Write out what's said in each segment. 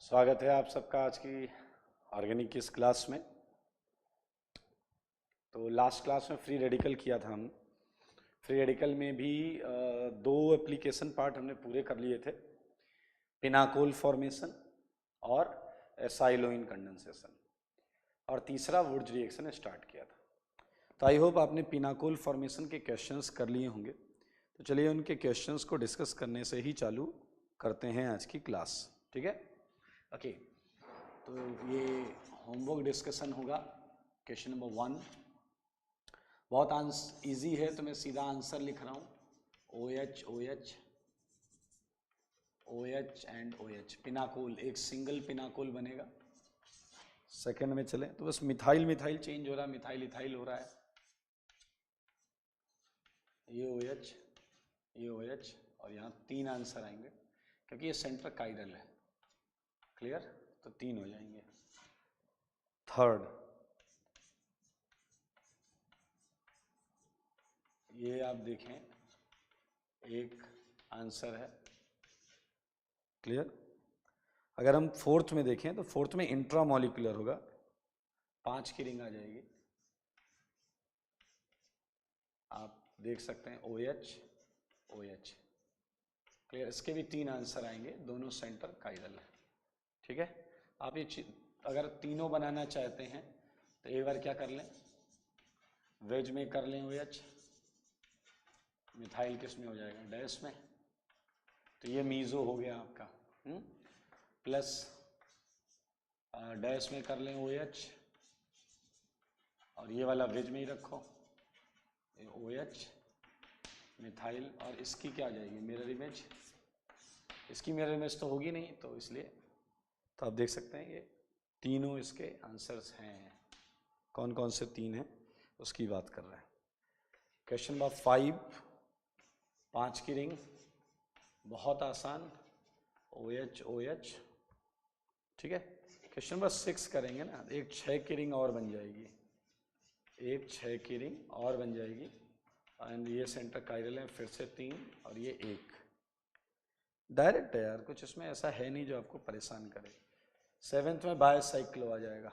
स्वागत है आप सबका आज की ऑर्गेनिक की इस क्लास में। तो लास्ट क्लास में फ्री रेडिकल किया था हम। फ्री रेडिकल में भी दो एप्लीकेशन पार्ट हमने पूरे कर लिए थे, पिनाकोल फॉर्मेशन और एसाइलोइन कंडेंसेशन, और तीसरा वुड्स रिएक्शन स्टार्ट किया था। तो आई होप आपने पिनाकोल फॉर्मेशन के क्वेश्चंस कर लिए होंगे। तो चलिए उनके क्वेश्चंस को डिस्कस करने से ही चालू करते हैं आज की क्लास। ठीक है, ओके। तो ये होमवर्क डिस्कशन होगा। क्वेश्चन नंबर 1 बहुत इजी है, तो मैं सीधा आंसर लिख रहा हूँ। OH OH OH and OH pinacol, एक सिंगल पिनाकोल बनेगा। सेकंड में चलें तो बस मिथाइल मिथाइल चेंज हो रहा है, मिथाइल इथाइल हो रहा है। ये OH, ये OH, और यहाँ 3 आंसर आएंगे क्योंकि ये सेंटर काइरल है। क्लियर? तो 3 हो जाएंगे। थर्ड, ये आप देखें एक आंसर है। क्लियर? अगर हम फोर्थ में देखें तो फोर्थ में इंट्रामॉलिक्यूलर होगा, 5 की रिंग आ जाएगी। आप देख सकते हैं OH OH। क्लियर? इसके भी 3 आंसर आएंगे, दोनों सेंटर काइरल है। ठीक है, आप ये अगर तीनों बनाना चाहते हैं तो एक बार क्या कर लें, वेज में कर लें OH, मिथाइल किस में हो जाएगा, डैश में। तो ये मीज़ो हो गया आपका, प्लस डैश में कर लें OH, और ये वाला वेज में ही रखो, ये OH मिथाइल, और इसकी क्या आ जाएगी, मिरर इमेज। इसकी मिरर इमेज तो होगी नहीं, तो इसलिए तो आप देख सकते हैं ये तीनों इसके आंसर्स हैं। कौन कौन से 3 हैं उसकी बात कर रहे हैं। क्वेश्चन नंबर 5, 5 की रिंग, बहुत आसान, OH OH। ठीक है, क्वेश्चन नंबर 6 करेंगे ना, एक 6 की रिंग और बन जाएगी, एक 6 की रिंग और बन जाएगी, एंड ये सेंटर काइरल है, फिर से 3, और ये 1। डायरेक्ट है यार, कुछ इसमें ऐसा है नहीं जो आपको परेशान करे। 7th में बायोसाइक्लो आ जाएगा,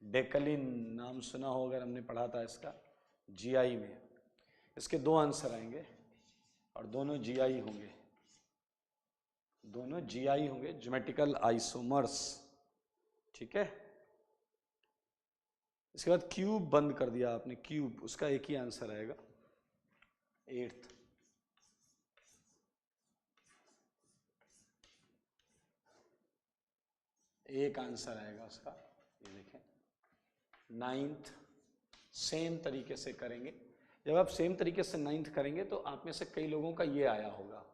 डेकलिन नाम सुना हो अगर, हमने पढ़ा था इसका GI में। इसके 2 आंसर आएंगे और दोनों GI होंगे, दोनों GI होंगे, ज्योमेट्रिकल आइसोमर्स। ठीक है, इसके बाद क्यूब बंद कर दिया आपने, क्यूब, उसका एक ही आंसर आएगा, 8th। एक आंसर आएगा उसका, ये देखें। 9th सेम तरीके से करेंगे। जब आप सेम तरीके से 9th करेंगे तो आप में से कई लोगों का ये आया होगा,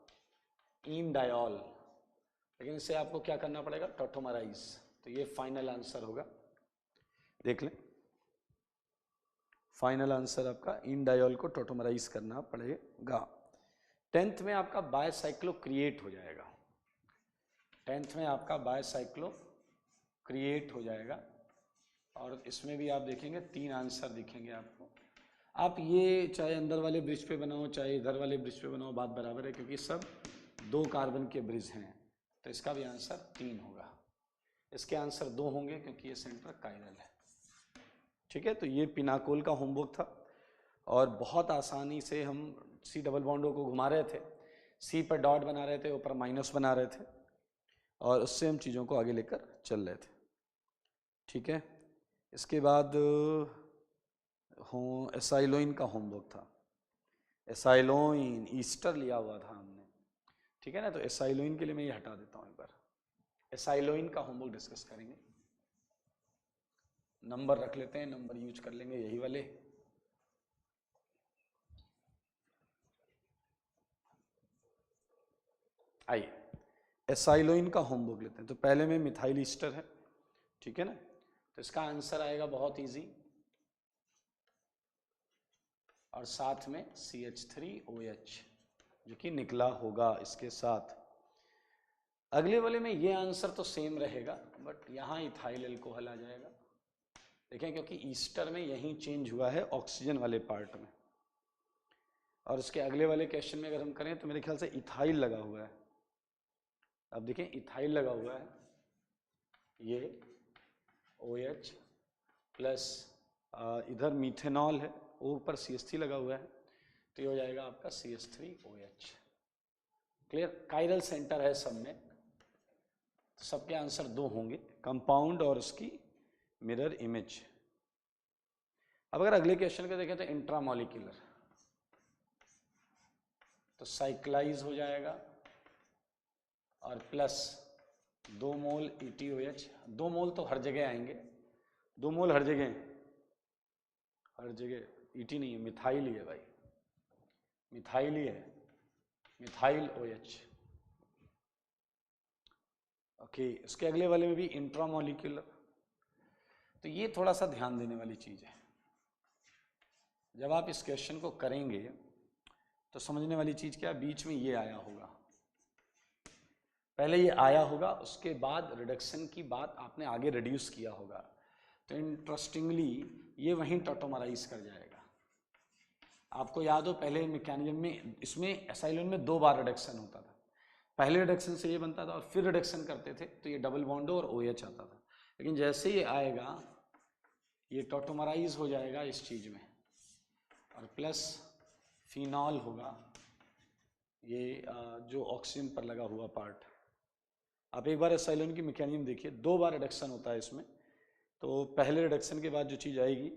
इंडायोल, लेकिन इसे आपको क्या करना पड़ेगा, टॉटोमराइज। तो ये फाइनल आंसर होगा, देख लें। फाइनल आंसर आपका इंडायोल को टॉटोमराइज करना पड़ेगा। 10th में आपका बायसाइक्लो क्रिएट हो जाएगा, 10th में आपका बायसाइक्लो क्रिएट हो जाएगा, और इसमें भी आप देखेंगे 3 आंसर दिखेंगे आपको। आप ये चाहे अंदर वाले ब्रिज पे बनाओ चाहे इधर वाले ब्रिज पे बनाओ, बात बराबर है, क्योंकि सब 2 कार्बन के ब्रिज हैं। तो इसका भी आंसर 3 होगा, इसके आंसर 2 होंगे क्योंकि ये सेंटर काइरल है। ठीक है, तो ये पिनाकोल का होमवर्क था, और बहुत आसानी से हम C डबल बॉन्डों को घुमा रहे थे, C पर डॉट बना रहे थे, ऊपर माइनस बना रहे थे, और उससे हम चीज़ों को आगे लेकर चल रहे थे। ठीक है, इसके बाद एसाइलोइन का होमवर्क था। एसाइलोइन ईस्टर लिया हुआ था हमने, ठीक है ना। तो एसाइलोइन के लिए मैं ये हटा देता हूँ एक बार। एसाइलोइन का होमवर्क डिस्कस करेंगे। नंबर रख लेते हैं, नंबर यूज कर लेंगे यही वाले। आइए एसाइलोइन का होमवर्क लेते हैं। तो पहले में मिथाइल ईस्टर है, ठीक है ना। तो इसका आंसर आएगा बहुत इजी, और साथ में CH3OH जो कि निकला होगा इसके साथ। अगले वाले में ये आंसर तो सेम रहेगा, बट यहाँ इथाइल अल्कोहल आ जाएगा। देखें, क्योंकि ईस्टर में यहीं चेंज हुआ है ऑक्सीजन वाले पार्ट में, और इसके अगले वाले क्वेश्चन में अगर हम करें तो मेरे ख्याल से इथाइल लगा हुआ है, अब देखें इथाइल लगा हुआ है, ये OH प्लस इधर मीथेनॉल है, ऊपर CH3 लगा हुआ है, तो ये हो जाएगा आपका CH3OH। क्लियर? कायरल सेंटर है सब में, तो सबके आंसर 2 होंगे, कंपाउंड और उसकी मिरर इमेज। अब अगर अगले क्वेश्चन को देखें तो इंट्रामॉलिक्यूलर, तो साइक्लाइज हो जाएगा और प्लस 2 मोल ETOH। 2 मोल तो हर जगह आएंगे, 2 मोल हर जगह, हर जगह ET नहीं है, मिथाइल ही है भाई, मिथाइल ही है, मिथाइल OH। ओके, इसके अगले वाले में भी इंट्रामॉलिक्यूलर, तो ये थोड़ा सा ध्यान देने वाली चीज है। जब आप इस क्वेश्चन को करेंगे तो समझने वाली चीज क्या, बीच में ये आया होगा, पहले ये आया होगा, उसके बाद रिडक्शन की बात आपने आगे रिड्यूस किया होगा, तो इंटरेस्टिंगली ये वहीं टॉटोमराइज कर जाएगा। आपको याद हो पहले मैकेनिज्म में, इसमें एसाइलोन में 2 बार रिडक्शन होता था, पहले रिडक्शन से ये बनता था और फिर रिडक्शन करते थे तो ये डबल बॉन्ड और OH आता था, लेकिन जैसे ये आएगा ये टॉटोमराइज हो जाएगा इस चीज में, और प्लस फिनॉल होगा, ये जो ऑक्सीजन पर लगा हुआ पार्ट। आप एक बार एसाइलोन की मैकेनिज्म देखिए, 2 बार रिडक्शन होता है इसमें, तो पहले रिडक्शन के बाद जो चीज़ आएगी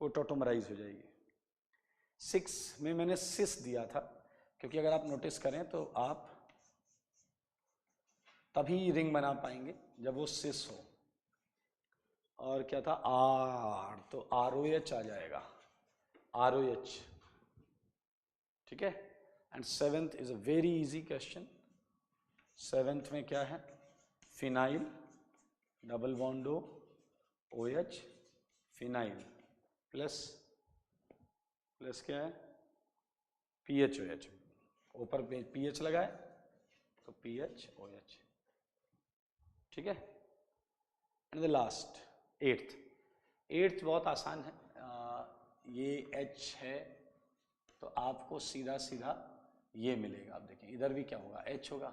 वो टॉटोमराइज हो जाएगी। 6 में मैंने सिस दिया था, क्योंकि अगर आप नोटिस करें तो आप तभी रिंग बना पाएंगे जब वो सिस हो। और क्या था, R, तो ROH आ जाएगा, ROH, ठीक है। And 7th is a very easy question. 7th में क्या है, phenyl double bond OH, phenyl plus क्या है, PHOH, ऊपर PH लगाए तो PHOH, ठीक है। एंड द लास्ट 8th बहुत आसान है, ये H है तो आपको सीधा सीधा ये मिलेगा। आप देखें इधर भी क्या होगा, H होगा,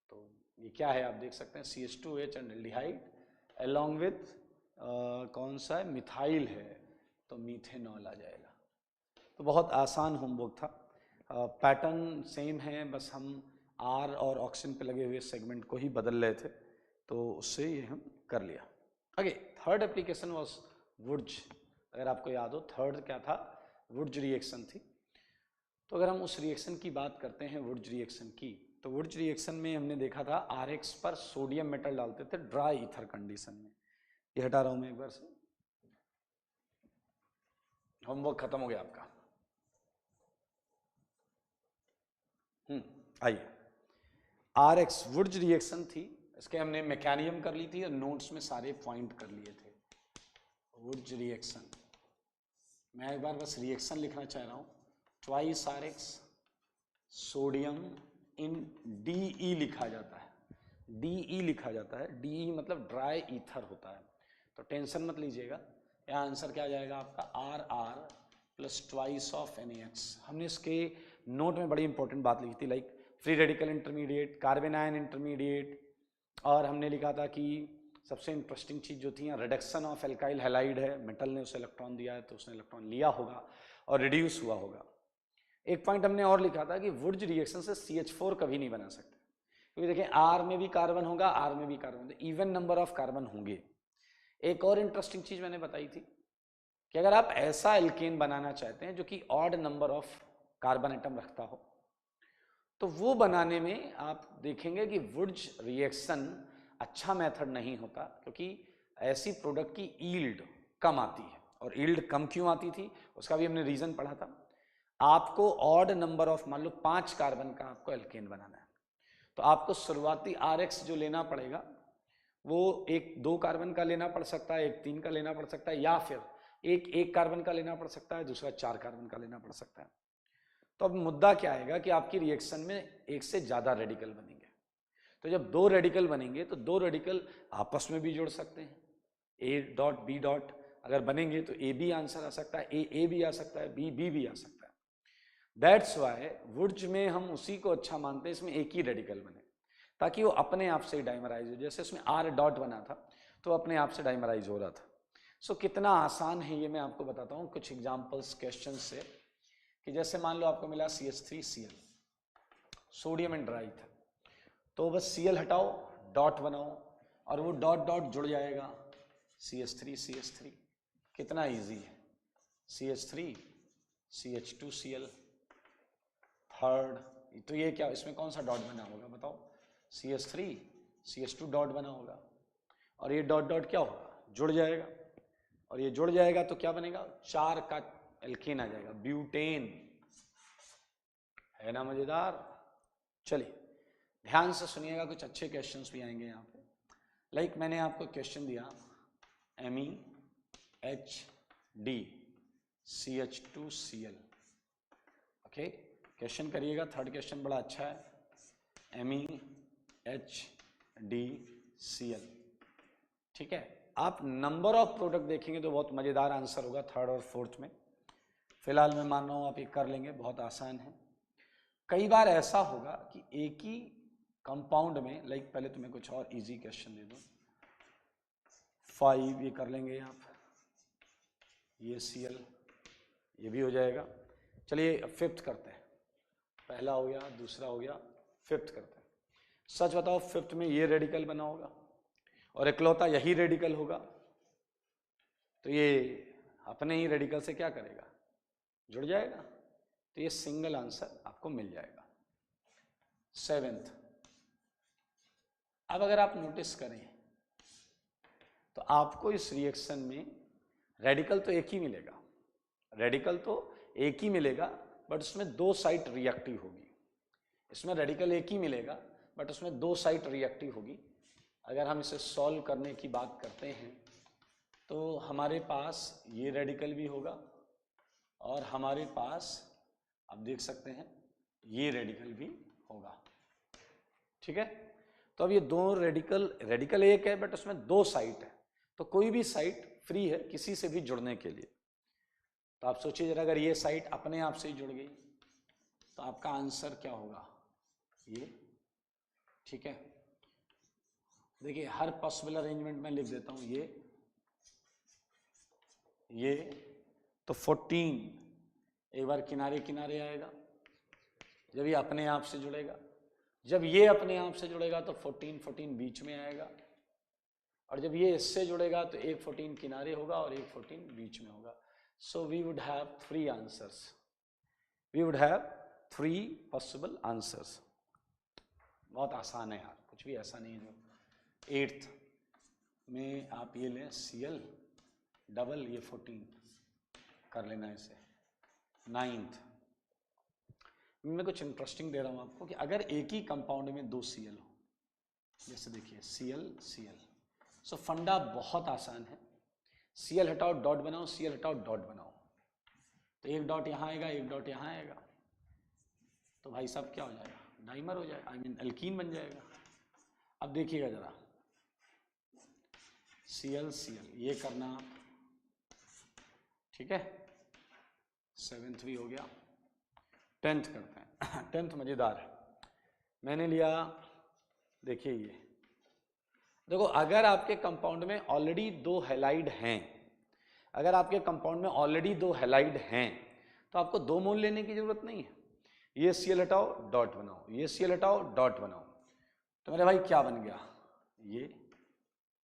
तो ये क्या है आप देख सकते हैं, CH2H and aldehyde along with कौन सा है, मिथाइल है, तो मीथेनॉल आ जाएगा। तो बहुत आसान होमवर्क था, पैटर्न सेम है, बस हम R और ऑक्सीजन पे लगे हुए सेगमेंट को ही बदल रहे थे, तो उससे ये हम कर लिया। आगे थर्ड एप्लीकेशन वाज वुड्ज। अगर आपको याद हो थर्ड क्या था, वुड्ज रिएक्शन थी। तो अगर हम उस रिएक्शन की बात करते हैं वुड्ज रिएक्शन की, तो वुड्ज रिएक्शन में हमने देखा था RX पर सोडियम मेटल डालते थे ड्राई ईथर कंडीशन में। ये हटा रहा हूं मैं एक बार से, होमवर्क खत्म हो गया आपका। आइए, RX वुड्ज रिएक्शन थी, इसके हमने मैकेनिज्म कर ली थी और नोट्स में सारे पॉइंट कर लिए थे। वुड्ज रिएक्शन, मैं एक बार बस रिएक्शन लिखना चाह रहा हूं, ट्वाइस RX सोडियम इन DE लिखा जाता है, DE लिखा जाता है, DE मतलब ड्राई ईथर होता है, तो टेंशन मत लीजिएगा। यहाँ आंसर क्या आ जाएगा आपका, RR plus twice of NaX। हमने इसके नोट में बड़ी इंपॉर्टेंट बात लिखी थी, like free radical intermediate, carbon ion intermediate, और हमने लिखा था कि सबसे इंटरेस्टिंग चीज़ जो थी, रिडक्शन ऑफ एल्काइल हैलाइड है, मेटल ने उसे इलेक्ट्रॉन दिया है तो उसने इलेक्ट्रॉन लिया होगा और रिड्यूस हुआ होगा। एक पॉइंट हमने और लिखा था कि वुड्ज रिएक्शन से CH4 कभी नहीं बना सकते, क्योंकि देखें R में भी कार्बन होगा, R में भी कार्बन, तो इवन नंबर ऑफ कार्बन होंगे। एक और इंटरेस्टिंग चीज मैंने बताई थी कि अगर आप ऐसा एल्केन बनाना चाहते हैं जो कि odd number of carbon atom रखता हो, तो वो बनाने में आप देखेंगे कि वुड्ज रिएक्शन अच्छा मेथड नहीं होता, क्योंकि ऐसी प्रोडक्ट की यील्ड कम आती है। और यील्ड कम क्यों आती थी उसका भी हमने रीजन पढ़ा था। आपको ऑड नंबर ऑफ, मान लो 5 कार्बन का आपको एल्केन बनाना है, तो आपको शुरुआती RX जो लेना पड़ेगा वो एक 2 कार्बन का लेना पड़ सकता है, एक 3 का लेना पड़ सकता है, या फिर एक कार्बन का लेना पड़ सकता है, दूसरा 4 कार्बन का लेना पड़ सकता है। तो अब मुद्दा क्या आएगा कि आपकी रिएक्शन में एक से ज्यादा रेडिकल बनेंगे, तो जब 2 रेडिकल बनेंगे तो 2 रेडिकल आपस में भी जुड़ सकते हैं, A डॉट B डॉट अगर बनेंगे तो A भी आंसर आ सकता है, A भी आ सकता है, B भी आ सकता है। दैट्स वाई वुड्ज में हम उसी को अच्छा मानते हैं इसमें एक ही रेडिकल बने, ताकि वो अपने आप से ही डाइमराइज हो। जैसे इसमें R डॉट बना था तो अपने आप से डाइमराइज हो रहा था। सो कितना आसान है ये मैं आपको बताता हूँ कुछ एग्जाम्पल्स क्वेश्चन से, कि जैसे मान लो आपको मिला CH3Cl, सोडियम एंड ड्राई था, तो बस Cl हटाओ, डॉट बनाओ और वो डॉट डॉट जुड़ जाएगा, CH3 कितना इजी है, CH3 CH2Cl, थर्ड, तो ये क्या, इसमें कौन सा डॉट बना होगा बताओ, CH3 CH2 डॉट बना होगा, और ये डॉट डॉट क्या होगा, जुड़ जाएगा, और ये जुड़ जाएगा तो क्या बनेगा, 4 का एल्कीन आ जाएगा, ब्यूटेन। है ना मजेदार। चलिए ध्यान से सुनिएगा, कुछ अच्छे क्वेश्चंस भी आएंगे यहाँ पे। लाइक मैंने आपको क्वेश्चन दिया MEHD CH2Cl, ओके, क्वेश्चन करिएगा। थर्ड क्वेश्चन बड़ा अच्छा है, MEHDCl, ठीक है। आप नंबर ऑफ प्रोडक्ट देखेंगे तो बहुत मजेदार आंसर होगा थर्ड और फोर्थ में। फिलहाल मैं मान रहा हूँ आप ये कर लेंगे, बहुत आसान है। कई बार ऐसा होगा कि एक ही कंपाउंड में, लाइक पहले तुम्हें कुछ और इजी क्वेश्चन दे दूं, 5 ये कर लेंगे आप, ये Cl ये भी हो जाएगा। चलिए अब फिफ्थ करते हैं, पहला हो गया, दूसरा हो गया, फिफ्थ करते हैं। सच बताओ फिफ्थ में ये रेडिकल बना होगा और इकलौता यही रेडिकल होगा, तो ये अपने ही रेडिकल से क्या करेगा, जुड़ जाएगा, तो ये सिंगल आंसर आपको मिल जाएगा। सेवेंथ, अब अगर आप नोटिस करें तो आपको इस रिएक्शन में रेडिकल तो एक ही मिलेगा, रेडिकल तो एक ही मिलेगा, बट उसमें 2 साइड रिएक्टिव होगी। इसमें रेडिकल एक ही मिलेगा बट उसमें 2 साइड रिएक्टिव होगी। अगर हम इसे सॉल्व करने की बात करते हैं तो हमारे पास ये रेडिकल भी होगा और हमारे पास आप देख सकते हैं ये रेडिकल भी होगा, ठीक है। तो अब ये दो रेडिकल एक है बट उसमें 2 साइड है, तो कोई भी साइड फ्री है किसी से भी जुड़ने के लिए। तो आप सोचिए जरा, अगर ये साइड अपने आप से ही जुड़ गई तो आपका आंसर क्या होगा, ये, ठीक है। देखिए हर पॉसिबल अरेंजमेंट में लिख देता हूं, ये तो 14 एक बार किनारे किनारे आएगा जब ये अपने आप से जुड़ेगा, जब ये अपने आप से जुड़ेगा तो 14 बीच में आएगा, और जब ये इससे जुड़ेगा तो एक 14 किनारे होगा और एक 14 बीच में होगा। So we would have 3 answers, we would have 3 possible answers. बहुत आसान है यार, कुछ भी ऐसा नहीं है जो। 8th में आप ये लें Cl डबल, ये 14 कर लेना इसे। 9th मैं कुछ इंटरेस्टिंग दे रहा हूं आपको कि अगर एक ही कंपाउंड में 2 Cl हो, जैसे देखिए Cl, सो फंडा बहुत आसान है। Cl हटाओ डॉट बनाओ, Cl हटाओ डॉट बनाओ, तो एक डॉट यहाँ आएगा एक डॉट यहाँ आएगा, तो भाई साहब क्या हो जाएगा, डाइमर हो जाएगा, आई मीन एल्कीन बन जाएगा। अब देखिएगा जरा, Cl ये करना आप, ठीक है। 7th भी हो गया। 10th करते हैं। 10th मजेदार है, मैंने लिया, देखिए ये देखो, अगर आपके कंपाउंड में ऑलरेडी 2 हैलाइड हैं, अगर आपके कंपाउंड में ऑलरेडी 2 हैलाइड हैं तो आपको 2 मोल लेने की जरूरत नहीं है। ये Cl हटाओ डॉट बनाओ, ये Cl हटाओ डॉट बनाओ, तो मेरे भाई क्या बन गया, ये,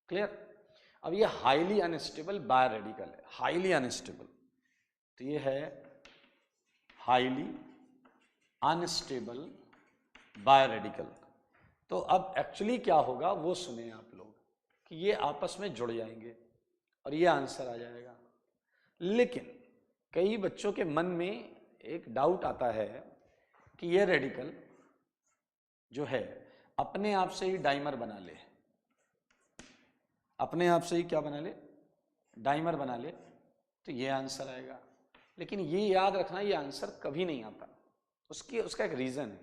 क्लियर। अब ये हाईली अनस्टेबल बाय रेडिकल है, हाईली अनस्टेबल, तो ये है हाईली अनस्टेबल बाय रेडिकल। तो अब एक्चुअली क्या होगा वो सुने आप लोग, कि ये आपस में जुड़ जाएंगे और ये आंसर आ जाएगा। लेकिन कई बच्चों के मन में एक डाउट आता है कि ये रेडिकल जो है अपने आप से ही डाइमर बना ले, अपने आप से ही क्या बना ले, डाइमर बना ले, तो ये आंसर आएगा। लेकिन ये याद रखना, ये आंसर कभी नहीं आता। उसका एक रीजन है,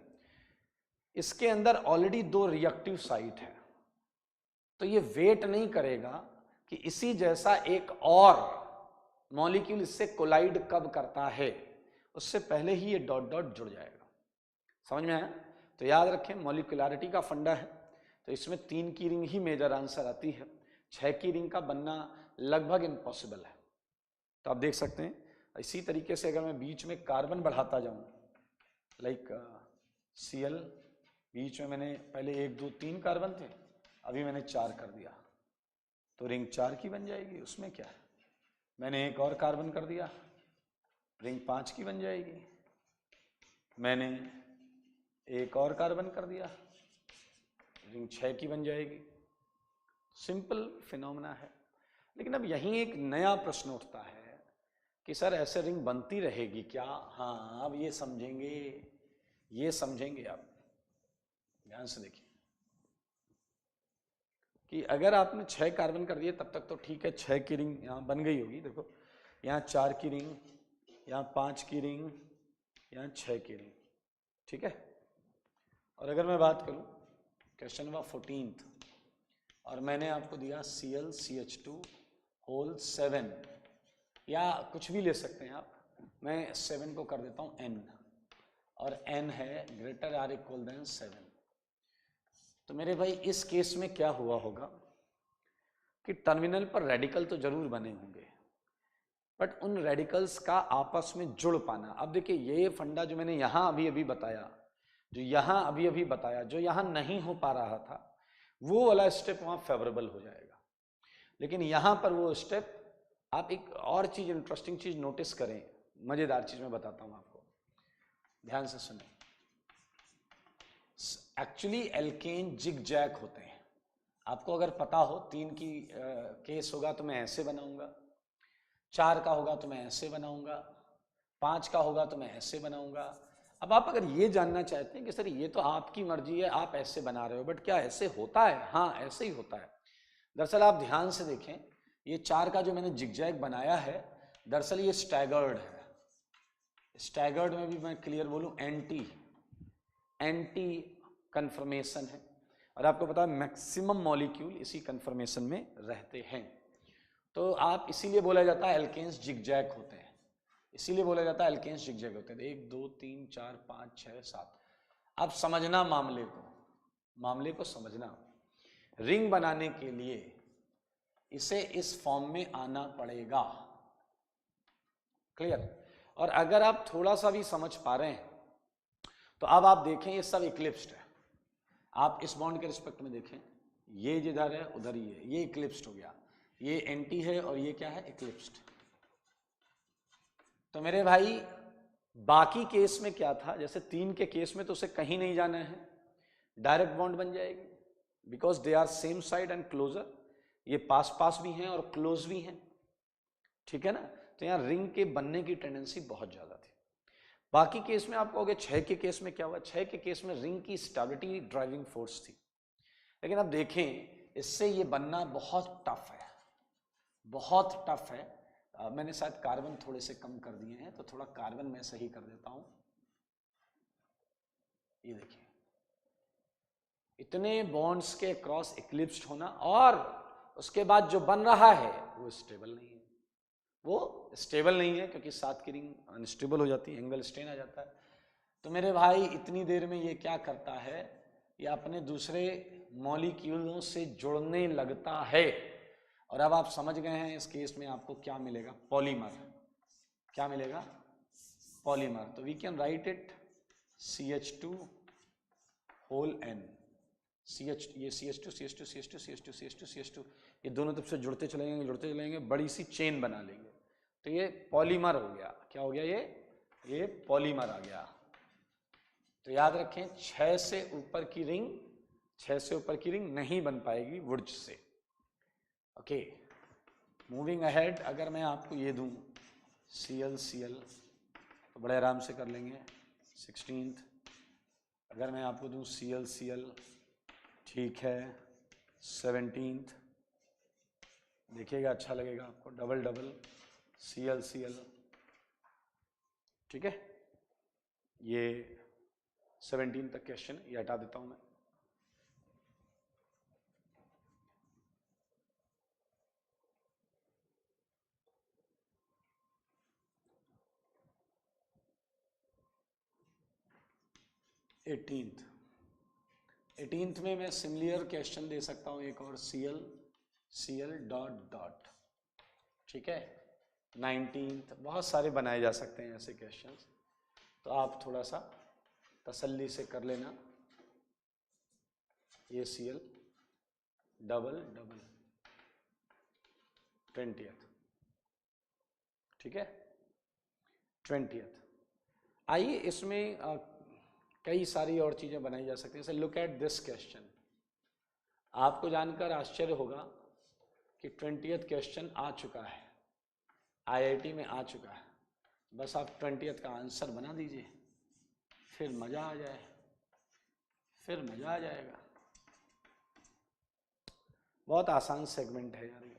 इसके अंदर ऑलरेडी 2 रिएक्टिव साइट है, तो ये वेट नहीं करेगा कि इसी जैसा एक और मॉलिक्यूल इससे कोलाइड कब करता है, उससे पहले ही ये डॉट डॉट जुड़ जाएगा। समझ में आया? तो याद रखें, मॉलिक्युलरिटी का फंडा है तो इसमें 3 की रिंग ही मेजर आंसर आती है, 6 की रिंग का बनना लगभग इम्पॉसिबल है। तो आप देख सकते हैं इसी तरीके से अगर मैं बीच में कार्बन बढ़ाता जाऊं, लाइक Cl, बीच में मैंने पहले 1 2 3 कार्बन थे, अभी मैंने 4 कर दिया, तो रिंग 4 की बन जाएगी, उसमें क्या है। मैंने एक और कार्बन कर दिया, रिंग 5 की बन जाएगी। मैंने एक और कार्बन कर दिया, रिंग 6 की बन जाएगी। सिंपल फिनोमेना है। लेकिन अब यहीं एक नया प्रश्न उठता है कि सर ऐसे रिंग बनती रहेगी क्या? हाँ, अब ये समझेंगे आप, ध्यान से देखिए कि अगर आपने 6 कार्बन कर दिए तब तक तो ठीक है, 6 की रिंग यहाँ बन गई होगी। देखो यहाँ 4 की रिंग, यहाँ 5 की रिंग, यहाँ 6 की रिंग, ठीक है। और अगर मैं बात करूँ क्वेश्चन नंबर 14 और मैंने आपको दिया ClCH2 होल 7, या कुछ भी ले सकते हैं आप, मैं 7 को कर देता हूँ N, और N है ग्रेटर आर इक्वल देन 7। तो मेरे भाई इस केस में क्या हुआ होगा कि टर्मिनल पर रेडिकल तो जरूर बने होंगे, बट उन रेडिकल्स का आपस में जुड़ पाना, अब देखिए ये फंडा जो मैंने यहां अभी अभी बताया, जो यहां नहीं हो पा रहा था, वो वाला स्टेप वहां फेवरेबल हो जाएगा। लेकिन यहां पर वो स्टेप, आप एक और चीज, इंटरेस्टिंग चीज नोटिस करें, मजेदार चीज मैं बताता हूं आपको, ध्यान से सुने। एक्चुअली एल्केन जिग जैग होते हैं। आपको अगर पता हो 3 की केस होगा तो मैं ऐसे बनाऊंगा, 4 का होगा तो मैं ऐसे बनाऊंगा, 5 का होगा तो मैं ऐसे बनाऊंगा। अब आप अगर ये जानना चाहते हैं कि सर ये तो आपकी मर्जी है, आप ऐसे बना रहे हो, बट क्या ऐसे होता है? हाँ, ऐसे ही होता है। दरअसल आप ध्यान से देखें, ये 4 का जो मैंने जिगजैग बनाया है, दरअसल ये स्टैगर्ड है। स्टैगर्ड में भी मैं क्लियर बोलूं, एंटी कन्फर्मेशन है, और आपको पता है मैक्सिमम मॉलिक्यूल इसी कन्फर्मेशन में रहते हैं। तो आप इसीलिए बोला जाता है एल्केन्स जिगजैग होते हैं, इसीलिए बोला जाता है एल्केन्स जिगजैग होते हैं। 1 2 3 4 5 6 7। अब समझना मामले को समझना, रिंग बनाने के लिए इसे इस फॉर्म में आना पड़ेगा, क्लियर। और अगर आप थोड़ा सा भी समझ पा रहे हैं तो अब आप देखें ये सब इक्लिप्स्ड है। आप इस बॉन्ड के रिस्पेक्ट में देखें, ये जिधर है उधर ही है, ये इक्लिप्स्ड हो गया, ये एंटी है और ये क्या है? इक्लिप्स्ड। तो मेरे भाई बाकी केस में क्या था, जैसे 3 के केस में तो उसे कहीं नहीं जाना है, डायरेक्ट बॉन्ड बन जाएगी, because they are same side and closure. ये पास पास भी हैं और क्लोज भी हैं, ठीक है ना। तो यहां रिंग के बनने की टेंडेंसी बहुत ज्यादा थी। बाकी केस में आप कहोगे 6 के केस में क्या हुआ? 6 के केस में रिंग की स्टेबिलिटी ड्राइविंग फोर्स थी। लेकिन अब देखें, इससे ये बनना बहुत टफ है, बहुत टफ है। मैंने शायद कार्बन थोड़े से कम कर दिए हैं, तो थोड़ा कार्बन मैं सही कर देता हूं। ये देखिए, इतने बॉन्ड्स के क्रॉस इक्लिप्स्ड होना, और उसके बाद जो बन रहा है वो स्टेबल नहीं है, क्योंकि 7 की रिंग अनस्टेबल हो जाती है, एंगल स्ट्रेन आ जाता है। तो मेरे भाई इतनी देर में ये क्या करता है, ये अपने दूसरे मॉलिक्यूलों से जुड़ने लगता है। और अब आप समझ गए हैं इस केस में आपको क्या मिलेगा? पॉलीमर। क्या मिलेगा? पॉलीमर। तो we can write it CH2 whole N। ये CH2 ये दोनों तरफ से जुड़ते चलेंगे, बड़ी सी चेन बना लेंगे, तो ये पॉलीमर हो गया। क्या हो गया? ये पॉलीमर आ गया। तो याद रखें, 6 से ऊपर की रिंग नहीं बन पाएगी वुड्स से। ओके, मूविंग अहेड, अगर मैं आपको ये दूं Cl तो बड़े आराम से कर लेंगे। 16th अगर मैं आपको दूं Cl, ठीक है। 17th देखिएगा, अच्छा लगेगा आपको, डबल Cl, ठीक है। ये 17 तक क्वेश्चन, ये हटा देता हूं मैं। एटीन्थ 18th में मैं सिमिलर क्वेश्चन दे सकता हूँ एक और, CL डॉट डॉट, ठीक है। 19th बहुत सारे बनाए जा सकते हैं ऐसे क्वेश्चंस, तो आप थोड़ा सा तसल्ली से कर लेना। ये CL डबल डबल 20th, ठीक है, 20th। आइए इसमें कई सारी और चीज़ें बनाई जा सकती हैं। जैसे लुक एट दिस क्वेश्चन, आपको जानकर आश्चर्य होगा कि 20th क्वेश्चन आ चुका है, IIT में आ चुका है। बस आप 20th का आंसर बना दीजिए, फिर मज़ा आ जाए, फिर मज़ा आ जाएगा। बहुत आसान सेगमेंट है यार ये।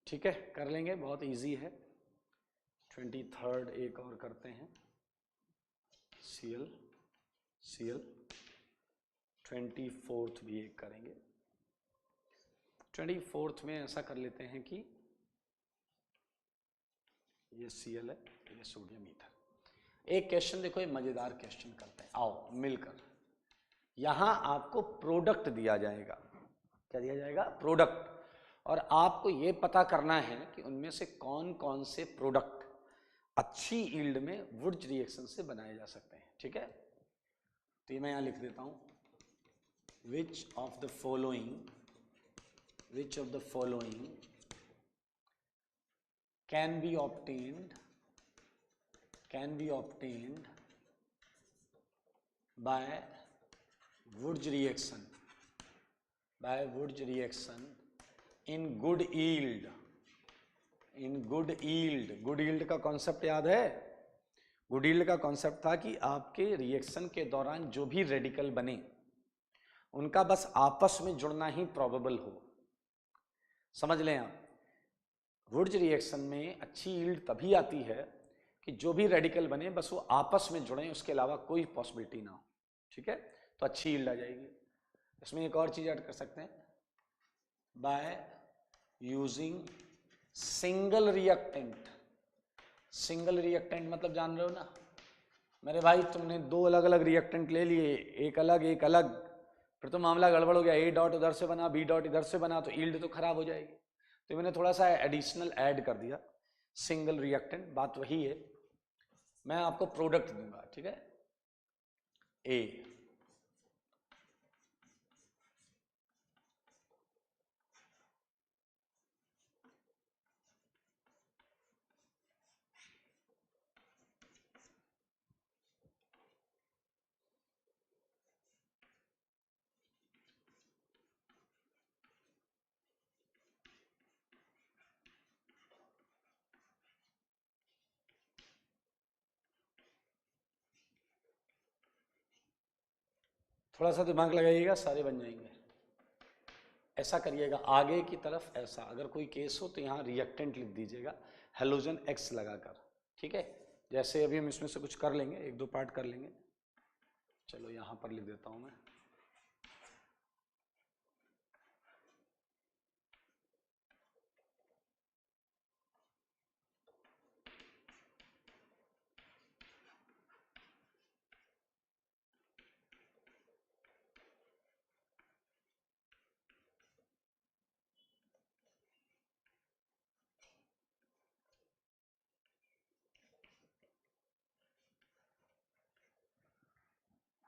ठीक है, कर लेंगे, बहुत इजी है। 23rd एक और करते हैं, CL 24th भी एक करेंगे। 24th में ऐसा कर लेते हैं कि ये CL है, ये सोडियम ईथर। एक क्वेश्चन देखो, ये मजेदार क्वेश्चन करते हैं, आओ मिलकर। यहां आपको प्रोडक्ट दिया जाएगा, क्या दिया जाएगा? प्रोडक्ट। और आपको ये पता करना है कि उनमें से कौन कौन से प्रोडक्ट अच्छी यील्ड में वुड्स रिएक्शन से बनाए जा सकते हैं, ठीक है। तो ये मैं यहां लिख देता हूं, which of the following can be obtained by Wurtz reaction in good yield। Good yield का कॉन्सेप्ट याद है? गुड यील्ड का कॉन्सेप्ट था कि आपके रिएक्शन के दौरान जो भी रेडिकल बने उनका बस आपस में जुड़ना ही प्रोबेबल हो। समझ लें आप, वुड्स रिएक्शन में अच्छी यील्ड तभी आती है कि जो भी रेडिकल बने बस वो आपस में जुड़ें, उसके अलावा कोई पॉसिबिलिटी ना हो, ठीक है। तो अच्छी यील्ड आ जाएगी। इसमें एक और चीज ऐड कर सकते हैं, by using single reactant. Single reactant मतलब जान रहे हो ना मेरे भाई, तुमने दो अलग अलग रिएक्टेंट ले लिए, एक अलग, फिर तो मामला गड़बड़ हो गया। A डॉट उधर से बना, B डॉट इधर से बना, तो यील्ड तो खराब हो जाएगी। तो मैंने थोड़ा सा एडिशनल ऐड कर दिया, सिंगल रिएक्टेंट। बात वही है, मैं आपको प्रोडक्ट दूंगा, ठीक है। A थोड़ा सा दिमाग लगाइएगा, सारे बन जाएंगे। ऐसा करिएगा आगे की तरफ, ऐसा अगर कोई केस हो तो यहाँ रिएक्टेंट लिख दीजिएगा हेलोजन X लगाकर, ठीक है। जैसे अभी हम इसमें से कुछ कर लेंगे, एक दो पार्ट कर लेंगे। चलो यहाँ पर लिख देता हूँ मैं,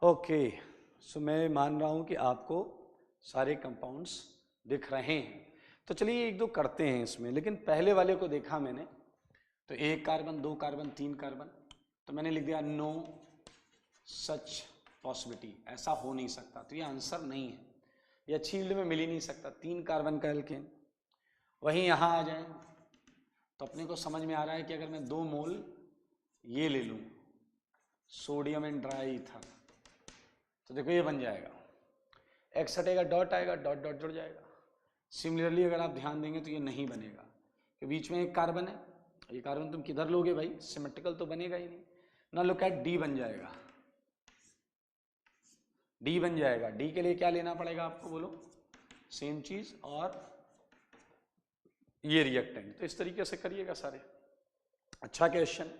ओके। सो मैं मान रहा हूँ कि आपको सारे कंपाउंड्स दिख रहे हैं। तो चलिए एक दो करते हैं इसमें, लेकिन पहले वाले को देखा मैंने तो 1 कार्बन 2 कार्बन 3 कार्बन, तो मैंने लिख दिया नो सच पॉसिबिलिटी, ऐसा हो नहीं सकता। तो ये आंसर नहीं है, ये अच्छी यील्ड में मिल ही नहीं सकता। 3 कार्बन का एल्केन। वहीं यहाँ आ जाए तो अपने को समझ में आ रहा है कि अगर मैं 2 मोल ये ले लूँ सोडियम एंड ड्राई ईथर, तो देखो ये बन जाएगा, एक्स हटेगा डॉट आएगा, डॉट डॉट जुड़ जाएगा। सिमिलरली अगर आप ध्यान देंगे तो ये नहीं बनेगा कि बीच में एक कार्बन है, ये कार्बन तुम किधर लोगे भाई, सिमेट्रिकल तो बनेगा ही नहीं ना। लुक एट डी बन जाएगा, डी बन जाएगा। डी के लिए क्या लेना पड़ेगा आपको, बोलो? सेम चीज, और ये रिएक्टेंट। तो इस तरीके से करिएगा सारे। अच्छा क्वेश्चन,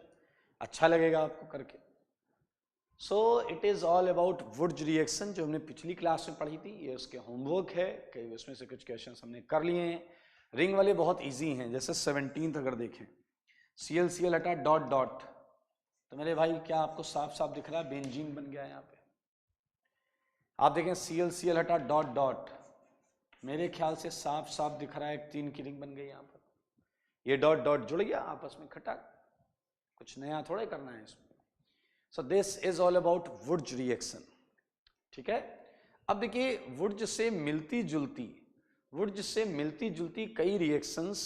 अच्छा लगेगा आपको करके। So it is all about Wurtz reaction, जो हमने पिछली क्लास में पढ़ी थी। ये उसके होमवर्क है, कई उसमें से कुछ क्वेश्चन हमने कर लिए हैं। रिंग वाले बहुत इजी हैं, जैसे 17 अगर देखें, CL हटा डॉट डॉट, तो मेरे भाई क्या आपको साफ साफ दिख रहा है? बेंजीन बन गया यहाँ पे। आप देखें CL हटा डॉट डॉट, मेरे ख्याल से साफ साफ दिख रहा है, एक 3 की रिंग बन गई यहाँ पर। ये डॉट डॉट जुड़ गया आपस में, खटा, कुछ नया थोड़े करना है इसमें। So this is all about Wurtz reaction, ठीक है। अब देखिए वुर्ज से मिलती जुलती कई रिएक्शंस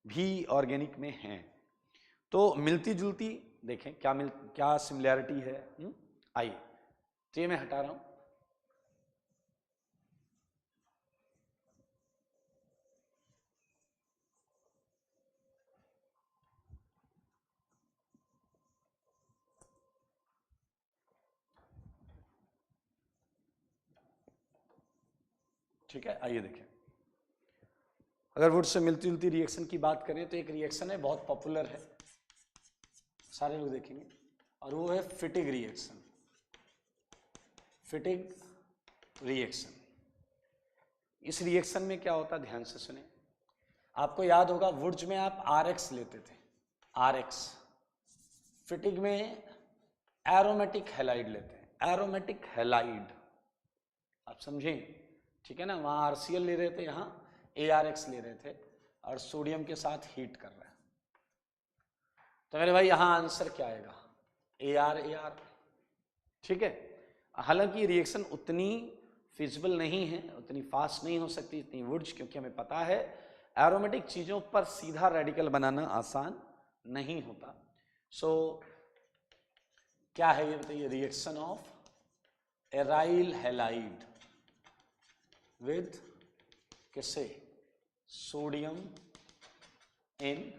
भी ऑर्गेनिक में हैं। तो मिलती जुलती देखें क्या सिमिलैरिटी है। आइए, तो ये मैं हटा रहा हूं। ठीक है, आइए देखें। अगर वुड से मिलती जुलती रिएक्शन की बात करें तो एक रिएक्शन है, बहुत पॉपुलर है, सारे लोग देखेंगे, और वो है फिटिग रिएक्शन। फिटिग रिएक्शन, इस रिएक्शन में क्या होता है, ध्यान से सुने। आपको याद होगा वुड्स में आप RX लेते थे, RX। फिटिग में एरोमेटिक हैलाइड लेते हैं, एरोमेटिक हैलाइड, आप समझें, ठीक है ना। वहां RCl ले रहे थे, यहाँ ARX ले रहे थे, और सोडियम के साथ हीट कर रहे हैं। तो मेरे भाई यहाँ आंसर क्या आएगा? AR, ठीक है। हालांकि रिएक्शन उतनी फिजिबल नहीं है, उतनी फास्ट नहीं हो सकती इतनी वुड्स, क्योंकि हमें पता है एरोमेटिक चीजों पर सीधा रेडिकल बनाना आसान नहीं होता। सो क्या है ये बताइए? Reaction of aryl halide with किससे? Sodium in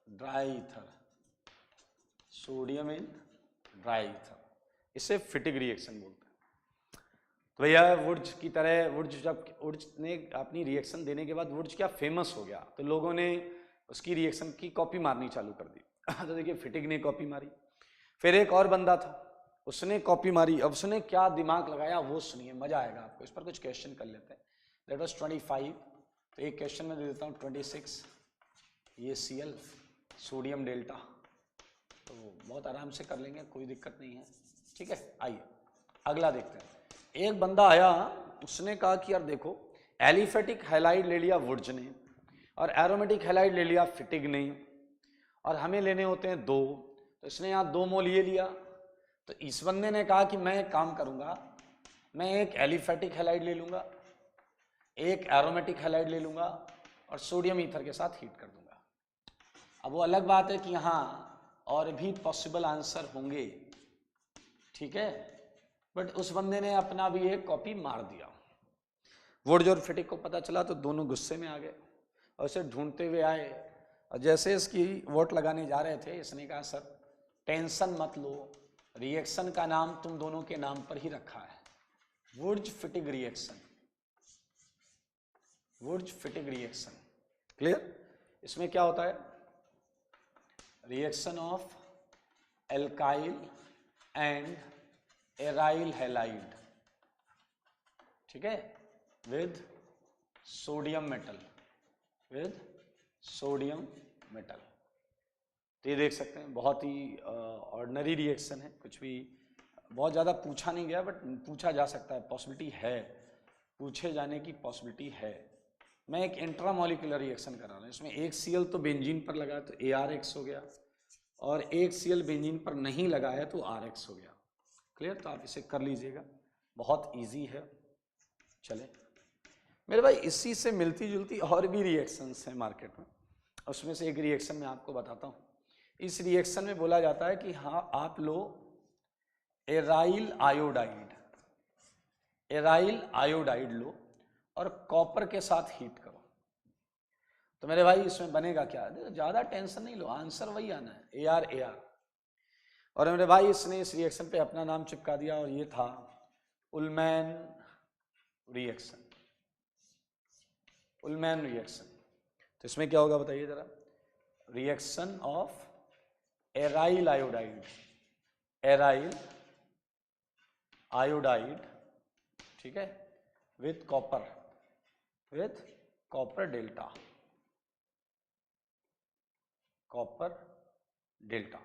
dry ether, sodium in dry ether, इसे फिटिग रिएक्शन बोलते हैं। तो भैया वुड्स की तरह, जब वुड्स ने अपनी रिएक्शन देने के बाद वुड्स क्या फेमस हो गया, तो लोगों ने उसकी रिएक्शन की कॉपी मारनी चालू कर दी। तो देखिए फिटिग ने कॉपी मारी, फिर एक और बंदा था उसने कॉपी मारी। अब उसने क्या दिमाग लगाया वो सुनिए, मजा आएगा आपको। इस पर कुछ क्वेश्चन कर लेते हैं। दैट वाज 25, तो एक क्वेश्चन में दे देता हूँ 26। ये Cl सोडियम डेल्टा, तो बहुत आराम से कर लेंगे, कोई दिक्कत नहीं है, ठीक है। आइए अगला देखते हैं। एक बंदा आया, उसने कहा कि यार देखो, एलिफेटिक हैलाइड ले लिया वुड्स ने, और एरोमेटिक हैलाइड ले लिया फिटिग ने, और हमें लेने होते हैं 2, तो इसने यहाँ 2 मोल ये लिया। तो इस बंदे ने कहा कि मैं एक काम करूंगा, मैं एक एलिफेटिक हैलाइड ले लूंगा, एक एरोमेटिक हैलाइड ले लूंगा, और सोडियम ईथर के साथ हीट कर दूंगा। अब वो अलग बात है कि यहाँ और भी पॉसिबल आंसर होंगे, ठीक है, बट उस बंदे ने अपना भी एक कॉपी मार दिया। वुड्स और फिटिग को पता चला तो दोनों गुस्से में आ गए और इसे ढूंढते हुए आए, और जैसे इसकी वोट लगाने जा रहे थे, इसने कहा सर टेंशन मत लो, रिएक्शन का नाम तुम दोनों के नाम पर ही रखा है, Wurtz Fittig reaction, Wurtz Fittig reaction. Clear? इसमें क्या होता है? Reaction of alkyl and aryl halide, ठीक है, with sodium metal, with sodium metal. तो ये देख सकते हैं बहुत ही ऑर्डिनरी रिएक्शन है, कुछ भी बहुत ज़्यादा पूछा नहीं गया, बट पूछा जा सकता है, पॉसिबिलिटी है, पूछे जाने की पॉसिबिलिटी है। मैं एक इंट्रामोलिकुलर रिएक्शन करा रहा हूँ, इसमें एक Cl तो बेंजीन पर लगा तो ARX हो गया, और एक Cl बेंजीन पर नहीं लगा है तो RX हो गया। क्लियर? तो आप इसे कर लीजिएगा, बहुत इजी है। चले मेरे भाई, इसी से मिलती जुलती और भी रिएक्शंस हैं मार्केट में, उसमें से एक रिएक्शन मैं आपको बताता हूँ। इस रिएक्शन में बोला जाता है कि हाँ आप लो एराइल आयोडाइड लो और कॉपर के साथ हीट करो। तो मेरे भाई इसमें बनेगा क्या? ज्यादा टेंशन नहीं लो, आंसर वही आना है, AR। और मेरे भाई इसने इस रिएक्शन पे अपना नाम चिपका दिया, और ये था उलमैन रिएक्शन, उलमैन रिएक्शन। तो इसमें क्या होगा बताइए जरा, reaction of aryl iodide, aryl iodide, ठीक है, with copper delta, copper delta.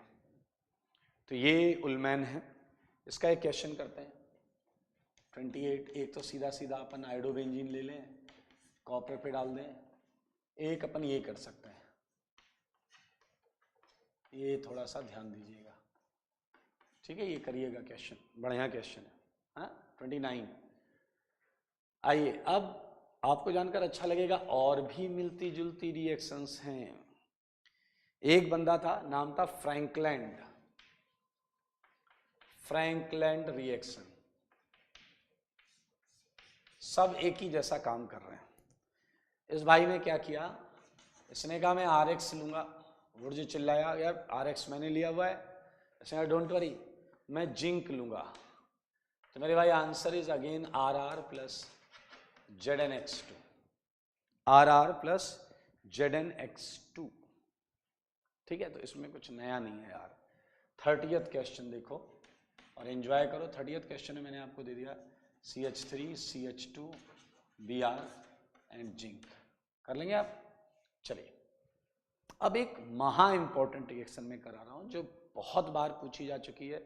तो ये उलमैन है। इसका एक क्वेश्चन करते हैं 28। एक तो सीधा सीधा अपन आयोडोबेंजीन ले लें, कॉपर पे डाल दें। एक अपन ये कर सकते हैं, ये थोड़ा सा ध्यान दीजिएगा, ठीक है, ये करिएगा क्वेश्चन, बढ़िया क्वेश्चन है। हाँ 29। आइए अब आपको जानकर अच्छा लगेगा, और भी मिलती जुलती रिएक्शंस हैं। एक बंदा था, नाम था फ्रैंकलैंड रिएक्शन। सब एक ही जैसा काम कर रहे हैं। इस भाई ने क्या किया, इसने कहा मैं RX लूंगा, वो जो चिल्लाया यार RX मैंने लिया हुआ है, इसने डोंट वरी मैं जिंक लूंगा। तो मेरे भाई answer is again RR plus ZnX2, RR plus ZnX2, ठीक है। तो इसमें कुछ नया नहीं है यार। 30th क्वेश्चन देखो और एंजॉय करो। 30th क्वेश्चन में मैंने आपको दे दिया CH3 CH2 Br and zinc, कर लेंगे आप। चलिए अब एक महा इंपॉर्टेंट रिएक्शन में करा रहा हूं जो बहुत बार पूछी जा चुकी है,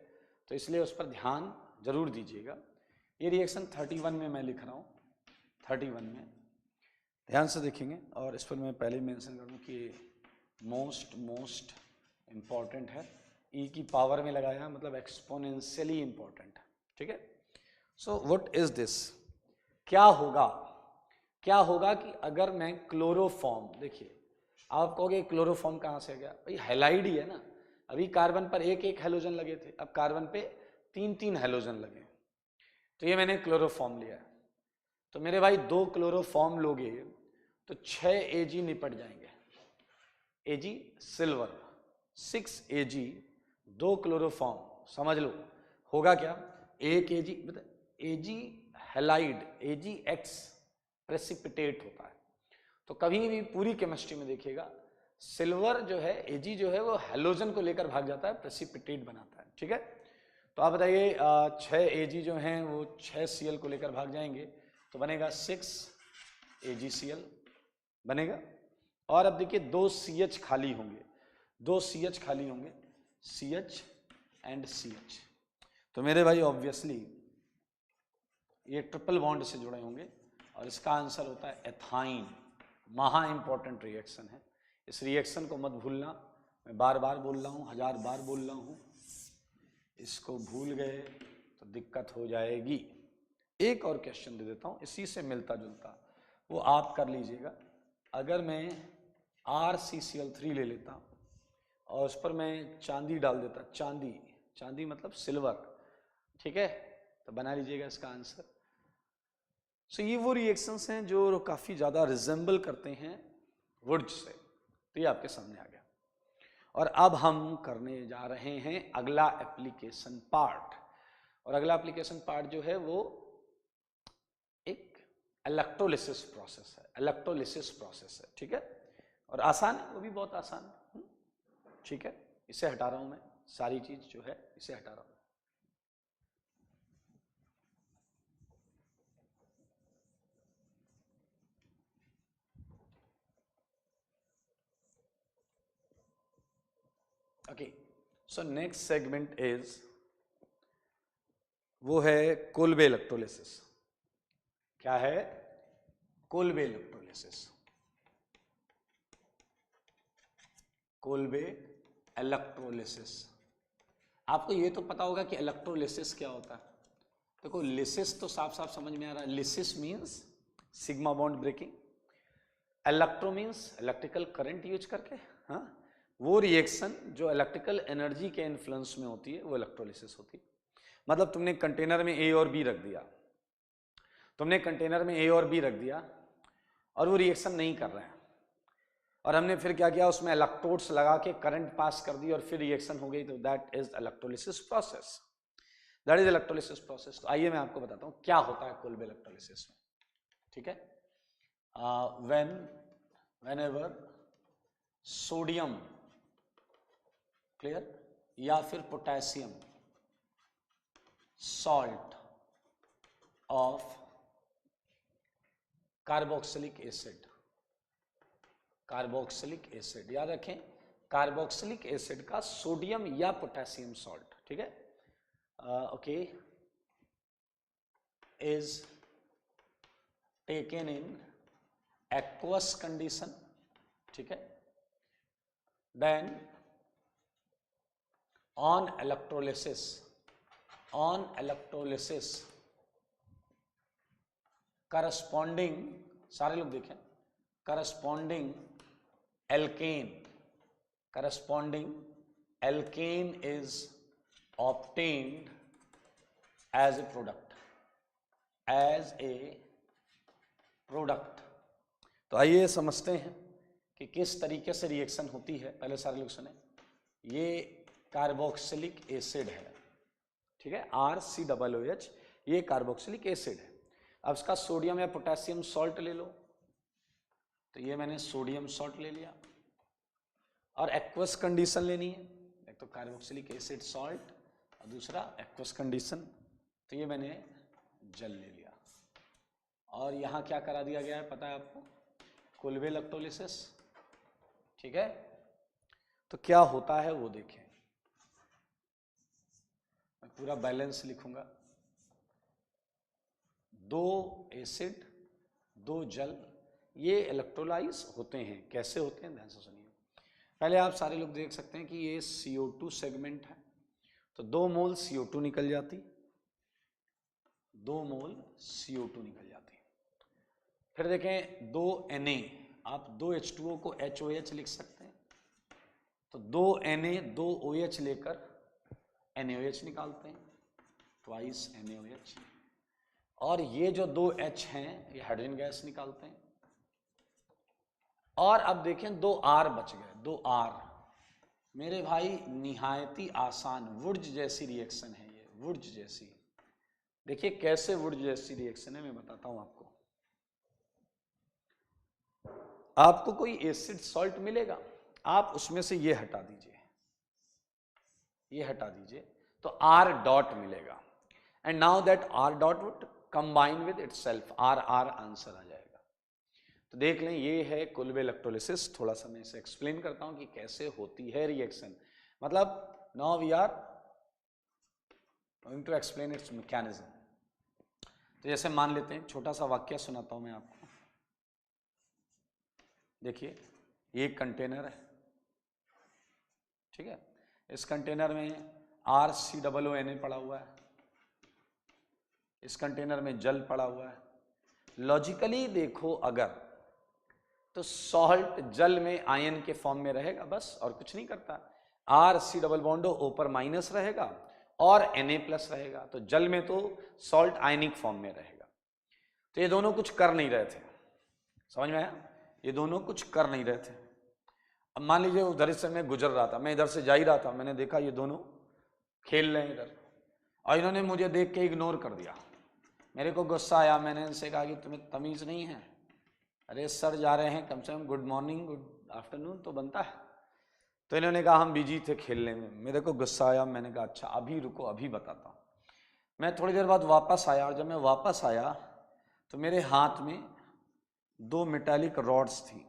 तो इसलिए उस पर ध्यान जरूर दीजिएगा। ये रिएक्शन 31 में मैं लिख रहा हूं, 31 में ध्यान से देखेंगे। और इस पर मैं पहले मेंशन कर दूं कि मोस्ट इम्पॉर्टेंट है, E की पावर में लगाया मतलब एक्सपोनेंशियली इम्पॉर्टेंट है, ठीक है। सो व्हाट इज दिस, क्या होगा कि अगर मैं क्लोरोफॉर्म, देखिए आप कहोगे क्लोरोफॉर्म कहाँ से आ गया, भाई हैलाइड ही है ना। अभी कार्बन पर एक एक हेलोजन लगे थे, अब कार्बन पे 3 हेलोजन लगे, तो ये मैंने क्लोरोफॉर्म लिया है। तो मेरे भाई 2 क्लोरोफॉर्म लोगे तो 6 Ag निपट जाएंगे, Ag सिल्वर, 6 Ag 2 क्लोरोफॉर्म, समझ लो होगा क्या, 1 Ag मतलब Ag हैलाइड, AgX प्रेसिपिटेट होता है। तो कभी भी पूरी केमिस्ट्री में देखिएगा सिल्वर जो है, Ag जो है वो हेलोजन को लेकर भाग जाता है, प्रेसिपिटेट बनाता है, ठीक है। तो आप बताइए 6 Ag जो हैं वो 6 Cl को लेकर भाग जाएंगे, तो बनेगा 6 AgCl बनेगा। और अब देखिए 2 CH खाली होंगे, 2 CH खाली होंगे, CH एंड CH। तो मेरे भाई ऑब्वियसली ये ट्रिपल बॉन्ड से जुड़े होंगे और इसका आंसर होता है एथाइन। महा इंपॉर्टेंट रिएक्शन है, इस रिएक्शन को मत भूलना। मैं बार बार बोल रहा हूँ, 1000 बार बोल रहा हूँ, इसको भूल गए तो दिक्कत हो जाएगी। एक और क्वेश्चन दे देता हूँ इसी से मिलता जुलता, वो आप कर लीजिएगा। अगर मैं RCCl3 ले लेता और उस पर मैं चांदी डाल देता, चांदी मतलब सिल्वर, ठीक है, तो बना लीजिएगा इसका आंसर। सो ये वो रिएक्शंस हैं जो काफ़ी ज़्यादा रिजेंबल करते हैं वुड्स से। तो ये आपके सामने आ गया। और अब हम करने जा रहे हैं अगला एप्लीकेशन पार्ट, और अगला एप्लीकेशन पार्ट जो है वो एक इलेक्ट्रोलिसिस प्रोसेस है, ठीक है। और आसान है, वो भी बहुत आसान है, ठीक है। इसे हटा रहा हूं मैं, सारी चीज जो है इसे हटा रहा हूं। Okay, so next segment is, वो है कोल्बे इलेक्ट्रोलिसिस। क्या है? Kolbe electrolysis. Kolbe electrolysis. आपको ये तो पता होगा कि इलेक्ट्रोलिसिस क्या होता है। देखो लिसिस तो साफ साफ समझ में आ रहा है, lysis means sigma bond breaking, electro means electrical current use करके, हाँ, वो रिएक्शन जो इलेक्ट्रिकल एनर्जी के इन्फ्लुएंस में होती है वो इलेक्ट्रोलिसिस होती है। मतलब तुमने कंटेनर में A और B रख दिया, और वो रिएक्शन नहीं कर रहे हैं, और हमने फिर क्या किया, उसमें इलेक्ट्रोड्स लगा के करंट पास कर दी और फिर रिएक्शन हो गई, तो दैट इज इलेक्ट्रोलिसिस प्रोसेस, तो आइए मैं आपको बताता हूँ क्या होता है कोल्बे इलेक्ट्रोलिसिस में, ठीक है। whenever सोडियम, क्लियर, या फिर potassium salt of carboxylic acid, carboxylic acid, याद रखें कार्बोक्सिलिक एसिड का सोडियम या पोटेशियम सॉल्ट, ठीक है, okay, is taken in aqueous condition, ठीक है, देन ऑन इलेक्ट्रोलिसिस, करस्पॉन्डिंग, सारे लोग देखें, corresponding alkane is obtained as a product. तो आइए समझते हैं कि किस तरीके से रिएक्शन होती है। पहले सारे लोग सुने, ये कार्बोक्सिलिक एसिड है, ठीक है, RCOOH, ये कार्बोक्सिलिक एसिड है। अब इसका सोडियम या पोटेशियम सॉल्ट ले लो, तो ये मैंने सोडियम सॉल्ट ले लिया, और एक्वस कंडीशन लेनी है, एक तो कार्बोक्सिलिक एसिड सॉल्ट और दूसरा एक्वस कंडीशन, तो ये मैंने जल ले लिया। और यहाँ क्या करा दिया गया है पता है आपको, कोल्बे इलेक्ट्रोलिसिस, ठीक है। तो क्या होता है वो देखें, मैं पूरा बैलेंस लिखूंगा, 2 एसिड 2 जल, ये इलेक्ट्रोलाइज होते हैं। कैसे होते हैं ध्यान से सुनिए। पहले आप सारे लोग देख सकते हैं कि ये CO2 सेगमेंट है, तो 2 मोल CO2 निकल जाती, 2 मोल CO2 निकल जाती। फिर देखें 2 Na, आप 2 H2O को HOH लिख सकते हैं, तो 2 Na 2 OH लेकर NaOH निकालते हैं, ट्वाइस NaOH। और ये जो 2 H हैं ये हाइड्रोजन गैस निकालते हैं। और अब देखें 2 R बच गए, 2 R, मेरे भाई निहायती आसान वुर्ज जैसी रिएक्शन है ये, वुर्ज जैसी। देखिए कैसे वुर्ज जैसी रिएक्शन है, मैं बताता हूं आपको। आपको कोई एसिड सॉल्ट मिलेगा, आप उसमें से ये हटा दीजिए, ये हटा दीजिए, तो R डॉट मिलेगा, and now that R dot would combine with itself, R answer आ जाएगा। तो देख लें ये है कोल्बे इलेक्ट्रोलिसिस। थोड़ा सा मैं इसे एक्सप्लेन करता हूं कि कैसे होती है रिएक्शन, मतलब now we are going to explain its mechanism. तो जैसे मान लेते हैं, छोटा सा वाक्य सुनाता हूं मैं आपको। देखिए ये एक कंटेनर है, ठीक है, इस कंटेनर में RCOONA पड़ा हुआ है, इस कंटेनर में जल पड़ा हुआ है। लॉजिकली देखो अगर, तो सॉल्ट जल में आयन के फॉर्म में रहेगा बस, और कुछ नहीं करता। RC डबल बॉन्ड O पर माइनस रहेगा और Na प्लस रहेगा, तो जल में तो सॉल्ट आयनिक फॉर्म में रहेगा। तो ये दोनों कुछ कर नहीं रहे थे, समझ में आया, ये दोनों कुछ कर नहीं रहे थे। अब मान लीजिए उधर से मैं गुजर रहा था, मैं इधर से जा ही रहा था, मैंने देखा ये दोनों खेल रहे हैं इधर, और इन्होंने मुझे देख के इग्नोर कर दिया। मेरे को गुस्सा आया, मैंने इनसे कहा कि तुम्हें तमीज़ नहीं है, अरे सर जा रहे हैं, कम से come good morning good afternoon तो बनता है। तो इन्होंने कहा हम बिजी थे खेलने में। मेरे को गुस्सा आया, मैंने कहा अच्छा अभी रुको, अभी बताता हूँ। मैं थोड़ी देर बाद वापस आया, और जब मैं वापस आया तो मेरे हाथ में 2 मेटालिक रॉड्स थी।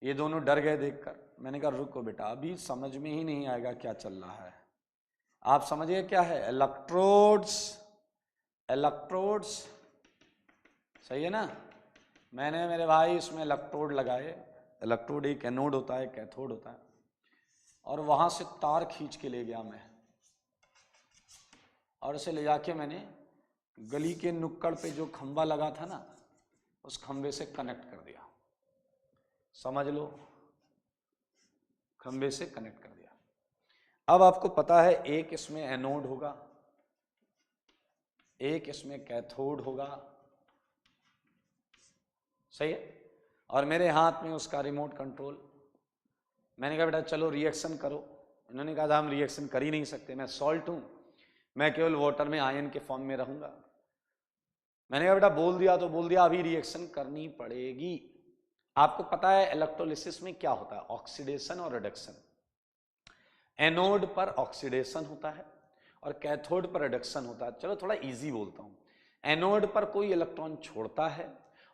ये दोनों डर गए देखकर। मैंने कहा रुको बेटा, अभी समझ में ही नहीं आएगा क्या चल रहा है। आप समझिए क्या है, इलेक्ट्रोड्स, इलेक्ट्रोड्स, सही है ना। मैंने मेरे भाई इसमें इलेक्ट्रोड लगाए। इलेक्ट्रोड एक एनोड होता है, कैथोड होता है, और वहां से तार खींच के ले गया मैं, और इसे ले जाके मैंने गली के नुक्कड़ पे जो खंबा लगा था ना, उस खंबे से कनेक्ट कर दिया। समझ लो, खंबे से कनेक्ट कर दिया। अब आपको पता है एक इसमें एनोड होगा, एक इसमें कैथोड होगा, सही है, और मेरे हाथ में उसका रिमोट कंट्रोल। मैंने कहा बेटा चलो रिएक्शन करो। इन्होंने कहा था हम रिएक्शन कर ही नहीं सकते, मैं सॉल्ट हूं, मैं केवल वाटर में आयन के फॉर्म में रहूंगा। मैंने कहा बेटा बोल दिया तो बोल दिया, अभी रिएक्शन करनी पड़ेगी। आपको पता है इलेक्ट्रोलिसिस में क्या होता है, ऑक्सीडेशन और रिडक्शन। एनोड पर ऑक्सीडेशन होता है और कैथोड पर रिडक्शन होता है। चलो थोड़ा इजी बोलता हूं, एनोड पर कोई इलेक्ट्रॉन छोड़ता है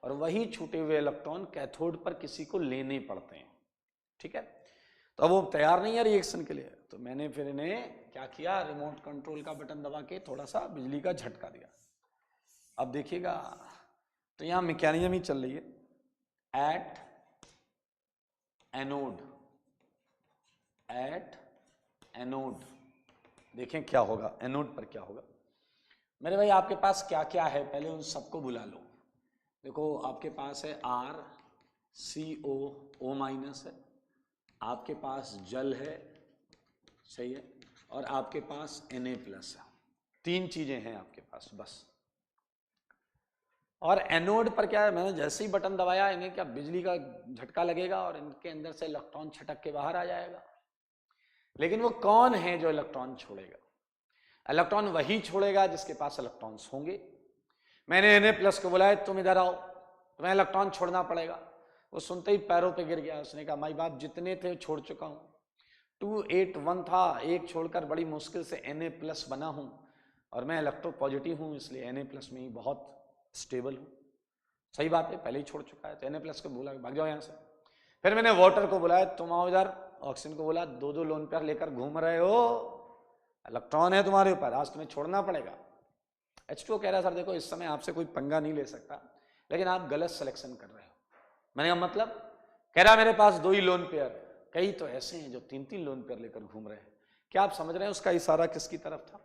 और वही छूटे हुए इलेक्ट्रॉन कैथोड पर किसी को लेने पड़ते हैं, ठीक है। तो अब वो तैयार नहीं है रिएक्शन के लिए, तो मैंने फिर इन्हें क्या किया, रिमोट कंट्रोल का बटन दबा के थोड़ा सा बिजली का झटका दिया। अब देखिएगा, तो यहां मैकेनिज्म ही चल रही है, एट एनोड, एट एनोड। देखें क्या होगा, एनोड पर क्या होगा। मेरे भाई आपके पास क्या क्या है, पहले उन सबको बुला लो। देखो आपके पास है आर सी ओ, ओ माइनस है, आपके पास जल है, सही है, और आपके पास Na प्लस है। तीन चीजें हैं आपके पास बस। और एनोड पर क्या है, मैंने जैसे ही बटन दबाया इन्हें क्या बिजली का झटका लगेगा और इनके अंदर से इलेक्ट्रॉन छटक के बाहर आ जाएगा। लेकिन वो कौन है जो इलेक्ट्रॉन छोड़ेगा? इलेक्ट्रॉन वही छोड़ेगा जिसके पास इलेक्ट्रॉन्स होंगे। मैंने Na प्लस को बुलाया, तुम इधर आओ, तुम्हें इलेक्ट्रॉन छोड़ना पड़ेगा। वो सुनते ही पैरों पे गिर गया, उसने कहा माई बाप जितने थे छोड़ चुका हूं, 281 था, एक छोड़कर बड़ी मुश्किल से Na प्लस बना हूं, और मैं इलेक्ट्रो पॉजिटिव हूं, इसलिए Na प्लस में ही बहुत स्टेबल हूं। सही बात है, पहले ही छोड़ चुका है, तो Na प्लस को बोला भाग जाओ यहां से। फिर मैंने वाटर को बुलाया, तुम आओ इधर, ऑक्सीजन को बोला दो दो लोन पेयर लेकर घूम रहे हो, इलेक्ट्रॉन है तुम्हारे ऊपर, आज तुम्हें छोड़ना पड़ेगा। H2O कह रहा सर देखो इस समय आपसे कोई पंगा नहीं ले सकता, लेकिन आप गलत सिलेक्शन कर रहे हो। मैंने कहा मतलब? कह रहा मेरे पास दो ही लोन पेयर, कई तो ऐसे हैं जो तीन तीन लोन पेयर लेकर घूम रहे हैं। क्या आप समझ रहे हैं उसका इशारा किसकी तरफ था?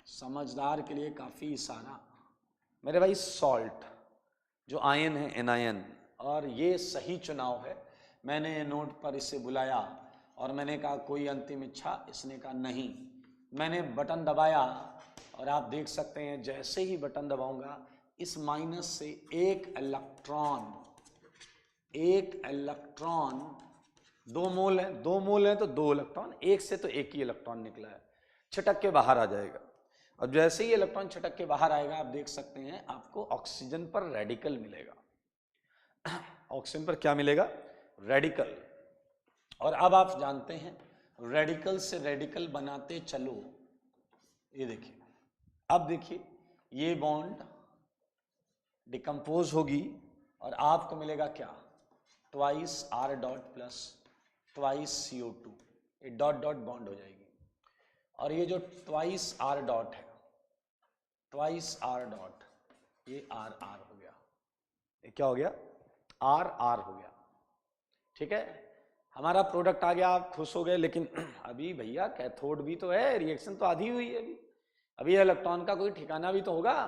समझदार के लिए काफी इशारा। मेरे भाई सॉल्ट जो आयन है, एनायन, और ये सही चुनाव है। मैंने नोट पर इसे बुलाया और मैंने कहा कोई अंतिम इच्छा, इसने कहा नहीं। मैंने बटन दबाया और आप देख सकते हैं जैसे ही बटन दबाऊंगा इस माइनस से एक इलेक्ट्रॉन, दो मोल है तो दो इलेक्ट्रॉन, एक से तो एक ही इलेक्ट्रॉन निकला है, छिटक के बाहर आ जाएगा। अब जैसे ही इलेक्ट्रॉन छिटक के बाहर आएगा आप देख सकते हैं आपको ऑक्सीजन पर रेडिकल मिलेगा। ऑक्सीजन पर क्या मिलेगा? रेडिकल। और अब आप जानते हैं रेडिकल से रेडिकल बनाते चलो, ये देखिए, अब देखिए ये बॉन्ड डिकम्पोज होगी और आपको मिलेगा क्या? Twice R dot plus twice CO2, ये डॉट डॉट बॉन्ड हो जाएगी। और ये जो ट्वाइस R डॉट है, ट्वाइस R डॉट, ये R R हो गया, ये क्या हो गया? R R हो गया, ठीक है। हमारा प्रोडक्ट आ गया, आप खुश हो गए, लेकिन अभी भैया कैथोड भी तो है, रिएक्शन तो आधी हुई है अभी इलेक्ट्रॉन का कोई ठिकाना भी तो होगा।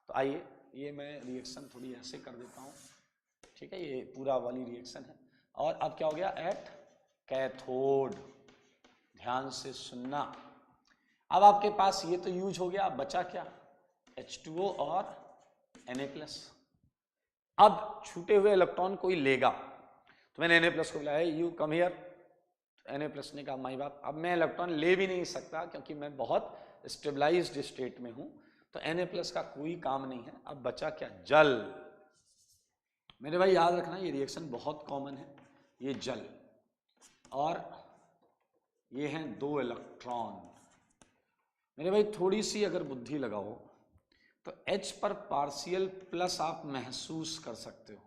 तो आइए ये मैं रिएक्शन थोड़ी ऐसे कर देता हूं, ठीक है, ये पूरा वाली रिएक्शन है। और अब क्या हो गया? एट कैथोड, ध्यान से सुनना। अब आपके पास ये तो यूज हो गया, अब बचा क्या? H2O और Na प्लस। अब छूटे हुए इलेक्ट्रॉन कोई लेगा, तो मैंने Na प्लस को बुलाया, you come here. Na plus ने कहा माई बाप अब मैं इलेक्ट्रॉन ले भी नहीं सकता क्योंकि मैं बहुत स्टेबलाइज्ड स्टेट में हूं, तो Na प्लस का कोई काम नहीं है। अब बचा क्या? जल। मेरे भाई याद रखना ये रिएक्शन बहुत कॉमन है, ये जल और ये हैं दो इलेक्ट्रॉन। मेरे भाई थोड़ी सी अगर बुद्धि लगाओ तो H पर पार्शियल प्लस आप महसूस कर सकते हो,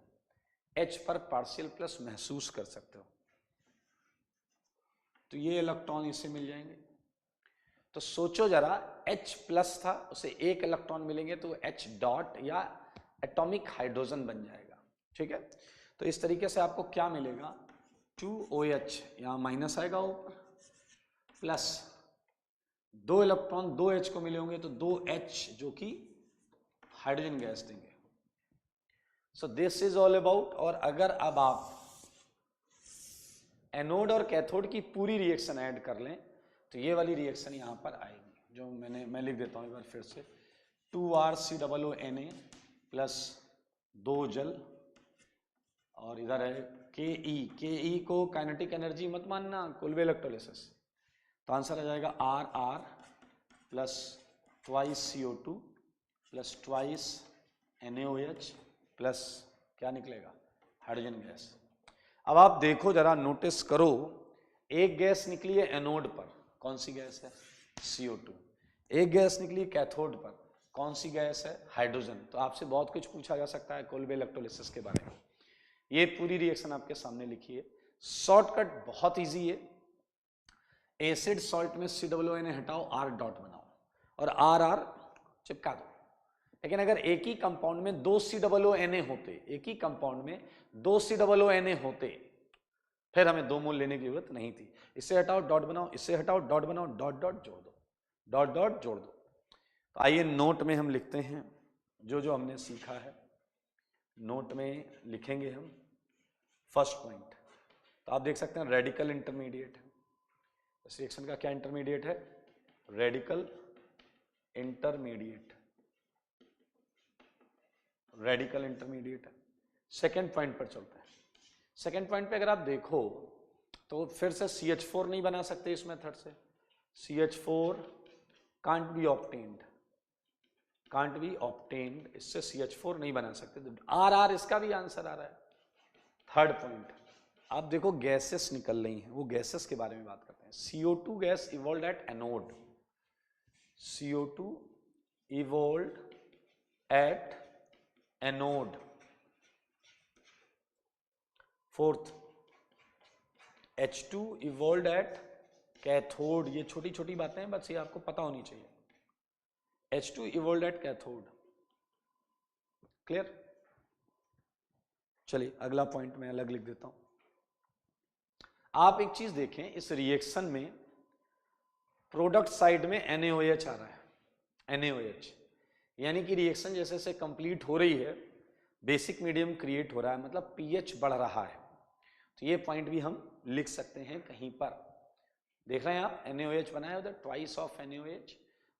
H पर पार्शियल प्लस महसूस कर सकते हो, तो ये इलेक्ट्रॉन इसे मिल जाएंगे। तो सोचो जरा, H प्लस था, उसे एक इलेक्ट्रॉन मिलेंगे तो H डॉट या एटॉमिक हाइड्रोजन बन जाएगा, ठीक है। तो इस तरीके से आपको क्या मिलेगा? 2OH, यहां माइनस आएगा ऊपर, प्लस दो इलेक्ट्रॉन दो H को मिले होंगे तो 2H जो कि हाइड्रोजन गैस देंगे। सो दिस इज ऑल अबाउट। और अगर अब आप एनोड और कैथोड की पूरी रिएक्शन ऐड कर लें तो ये वाली रिएक्शन यहां पर आएगी, जो मैं लिख देता हूं एक बार फिर से, 2RCOONA प्लस दो जल, और इधर है के को काइनेटिक एनर्जी मत मानना, कोल्बे इलेक्ट्रोलिसिस, तो आंसर आ जाएगा RR plus twice CO2 plus twice NaOH plus क्या निकलेगा? Hydrogen gas. अब आप देखो जरा, नोटिस करो, एक गैस निकली है एनोड पर, कौन सी गैस है? CO2। एक गैस निकली है कैथोड पर, कौन सी गैस है? हाइड्रोजन। तो आपसे बहुत कुछ पूछा जा सकता है कोल्बे इलेक्ट्रोलिसिस के बारे में। ये पूरी रिएक्शन आपके सामने लिखी है, शॉर्टकट बहुत इजी है। एसिड सॉल्ट में COON हटाओ, R डॉट बनाओ और RR चिपका दो। लेकिन अगर एक ही कंपाउंड में 2 COON होते, एक ही कंपाउंड में 2 COON होते, फिर हमें 2 मोल लेने की जरूरत नहीं थी। इससे हटाओ डॉट बनाओ, इससे हटाओ डॉट बनाओ, डॉट डॉट जोड़ दो, डॉट डॉट जोड़ दो। तो आइए नोट में हम लिखते हैं जो जो हमने सीखा है, नोट में लिखेंगे हम। फर्स्ट पॉइंट तो आप देख सकते हैं रेडिकल इंटरमीडिएट है। इस रिएक्शन का क्या इंटरमीडिएट है? रेडिकल इंटरमीडिएट, रेडिकल इंटरमीडिएट है। सेकेंड पॉइंट पर चलते हैं। सेकेंड पॉइंट पे अगर आप देखो तो फिर से CH4 नहीं बना सकते इस मेथड से। CH4 can't be obtained, can't be obtained, इससे CH4 नहीं बना सकते। तो RR इसका भी आंसर आ रहा है। थर्ड पॉइंट आप देखो, गैसेस निकल रही हैं, वो गैसेस के बारे में बात करते हैं। CO2 gas evolved at anode, CO2 evolved at anode. Fourth, H2 evolved at cathode. ये छोटी छोटी बातें हैं, बस ये आपको पता होनी चाहिए। H2 evolved at cathode. Clear? चलिए अगला पॉइंट मैं अलग लिख देता हूं। आप एक चीज देखें, इस रिएक्शन में प्रोडक्ट साइड में NaOH आ रहा है, NaOH, यानी कि रिएक्शन जैसे से कंप्लीट हो रही है, बेसिक मीडियम क्रिएट हो रहा है, मतलब pH बढ़ रहा है। तो ये पॉइंट भी हम लिख सकते हैं कहीं पर। देख रहे हैं आप, NaOH बनाया उधर, ट्वाइस ऑफ NaOH।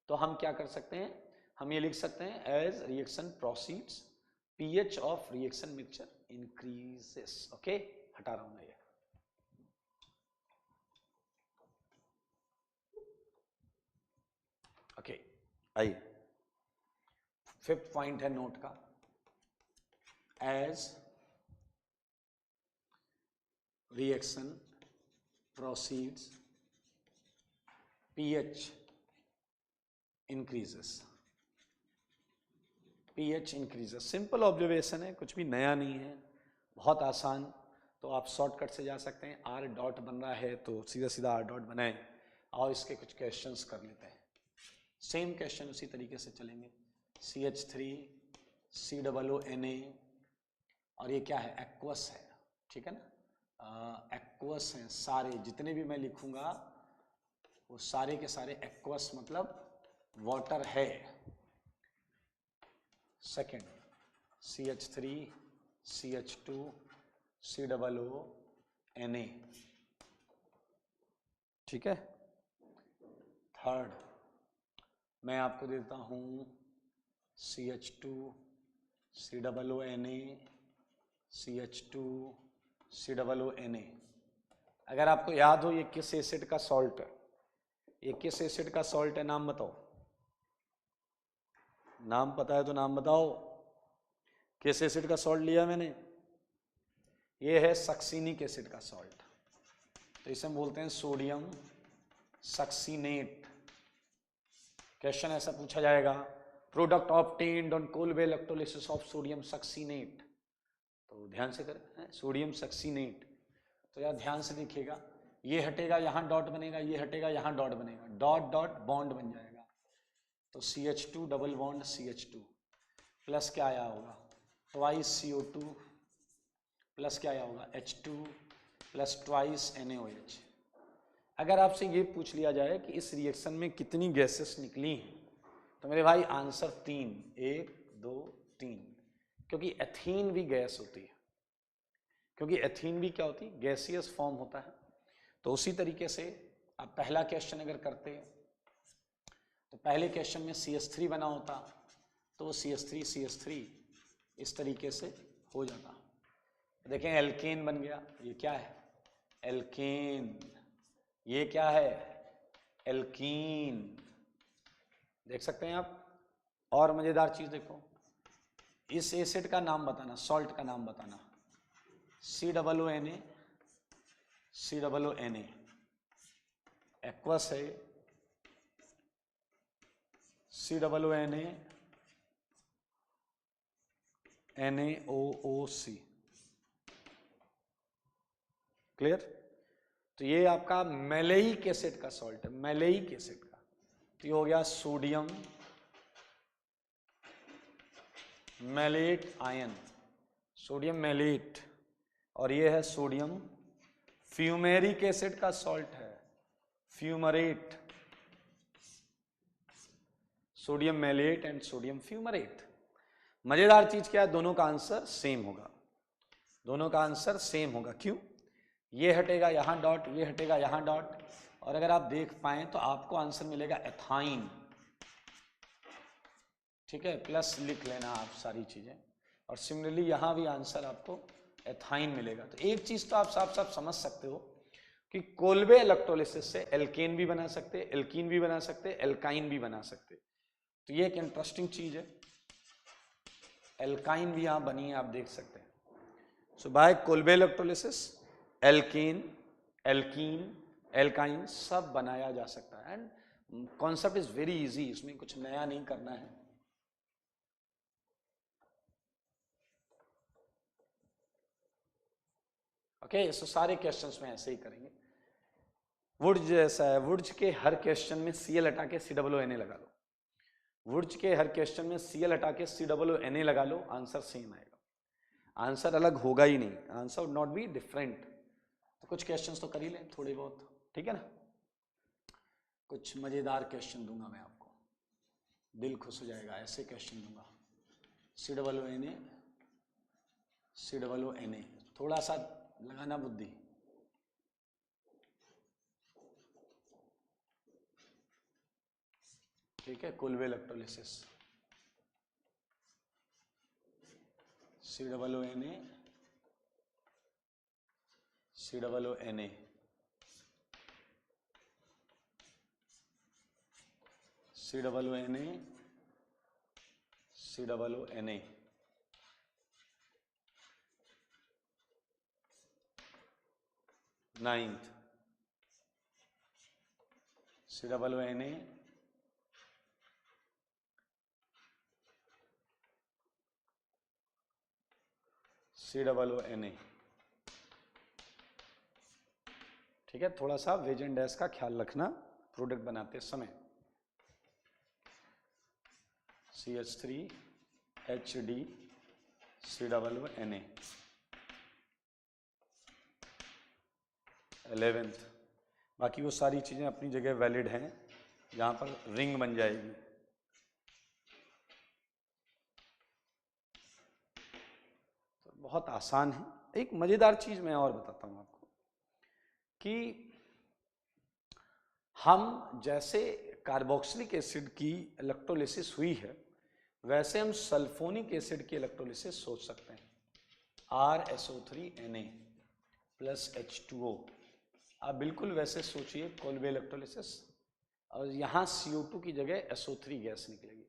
तो हम क्या कर सकते हैं, हम ये लिख सकते हैं as reaction proceeds pH of reaction mixture increases. Okay, हटा रहा हूं मैं ये। ओके, आइए फिफ्थ पॉइंट है नोट का, as reaction proceeds pH increases, pH increases. Simple observation है, कुछ भी नया नहीं है, बहुत आसान। तो आप शॉर्टकट से जा सकते हैं। R डॉट बन रहा है तो सीधा सीधा R डॉट बनाएं और इसके कुछ क्वेश्चंस कर लेते हैं। सेम क्वेश्चन उसी तरीके से चलेंगे। CH3 COONA, और ये क्या है? एक्वस है, ठीक है ना? एक्वस हैं सारे, जितने भी मैं लिखूंगा वो सारे के सारे एक्वस, मतलब वाटर है। सेकेंड, CH3 CH2 COONA, ठीक है। थर्ड मैं आपको देता हूं CH2 COONA CH2 COONA। अगर आपको याद हो ये किस एसिड का सॉल्ट है, ये किस एसिड का सॉल्ट है, नाम बताओ। नाम पता है तो नाम बताओ। किस एसिड का सॉल्ट लिया मैंने? ये है सक्सीनिक एसिड का सॉल्ट, तो इसे हम बोलते हैं सोडियम सक्सीनेट। क्वेश्चन ऐसा पूछा जाएगा, product obtained on Kolbe electrolysis of sodium succinate. तो ध्यान से करें, सोडियम सक्सीनेट। तो यार ध्यान से देखिएगा, ये हटेगा यहाँ डॉट बनेगा, ये हटेगा यहाँ डॉट बनेगा, डॉट डॉट बॉन्ड बन जाएगा। तो CH2 double bond CH2 plus क्या आया होगा? ट्वाइस CO2 प्लस क्या आया होगा? H2 plus twice NaOH। अगर आपसे ये पूछ लिया जाए कि इस रिएक्शन में कितनी गैसेस निकली हैं, तो मेरे भाई आंसर 3, 1 2 3, क्योंकि एथीन भी गैस होती है, क्योंकि एथीन भी क्या होती है? गैसियस फॉर्म होता है। तो उसी तरीके से आप पहला क्वेश्चन अगर करते हैं तो पहले क्वेश्चन में CH3 बना होता, तो CH3 इस तरीके से हो जाता। देखें एल्केन बन गया, ये क्या है? एल्केन। ये क्या है? एल्कीन। देख सकते हैं आप। और मजेदार चीज देखो, इस एसिड का नाम बताना, सॉल्ट का नाम बताना। COONA, COONA एक्वस है, COONA NaOOC। क्लियर? तो ये आपका मैलेइक एसिड का सॉल्ट है, मैलेइक एसिड का। तो ये हो गया sodium malate ion, sodium malate. और ये है सोडियम फ्यूमेरिक एसिड का सॉल्ट है, fumarate, sodium malate and sodium fumarate. मजेदार चीज क्या है, दोनों का आंसर सेम होगा, दोनों का आंसर सेम होगा। क्यों? ये हटेगा यहां डॉट, ये हटेगा यहां डॉट, और अगर आप देख पाए तो आपको आंसर मिलेगा एथाइन। ठीक है, प्लस लिख लेना आप सारी चीजें। और सिमिलरली यहां भी आंसर आपको एथाइन मिलेगा। तो एक चीज तो आप साफ साफ समझ सकते हो कि कोल्बे इलेक्ट्रोलिसिस से एल्केन भी बना सकते, एल्कीन भी बना सकते, एल्काइन भी बना सकते। तो ये एक इंटरेस्टिंग चीज है, एल्काइन भी यहां बनी है, आप देख सकते हैं। So by Kolbe electrolysis alkane, alkene, alkyne सब बनाया जा सकता है। And concept is very easy, इसमें कुछ नया नहीं करना है। ओके, सो सारे क्वेश्चंस में ऐसे ही करेंगे। वुड्स जैसा है, वुड्स के हर क्वेश्चन में Cl हटा के COONA लगा लो, वुड्स के हर क्वेश्चन में Cl हटा के COONA लगा लो, आंसर सेम आएगा, आंसर अलग होगा ही नहीं, answer would not be different. तो कुछ क्वेश्चंस तो कर ही लें थोड़े बहुत, ठीक है ना। कुछ मजेदार क्वेश्चन दूंगा मैं आपको, दिल खुश हो जाएगा, ऐसे क्वेश्चन दूंगा। COONA, थोड़ा सा लगाना बुद्धि। ठीक है, Kolbe electrolysis COONA, COONA, COONA, ninth COONA, COONA। ठीक है, थोड़ा सा वेज एंड डैश का ख्याल रखना प्रोडक्ट बनाते समय। CH3HD COONA 11th। बाकी वो सारी चीजें अपनी जगह वैलिड हैं, जहां पर रिंग बन जाएगी। तो बहुत आसान है। एक मजेदार चीज मैं और बताता हूं आपको कि हम जैसे कार्बोक्सिलिक एसिड की इलेक्ट्रोलिसिस हुई है, वैसे हम सल्फोनिक एसिड की इलेक्ट्रोलिसिस सोच सकते हैं। RSO3Na plus H2O। आप बिल्कुल वैसे सोचिए कोल्बे इलेक्ट्रोलिसिस, और यहाँ CO2 की जगह SO3 गैस निकलेगी,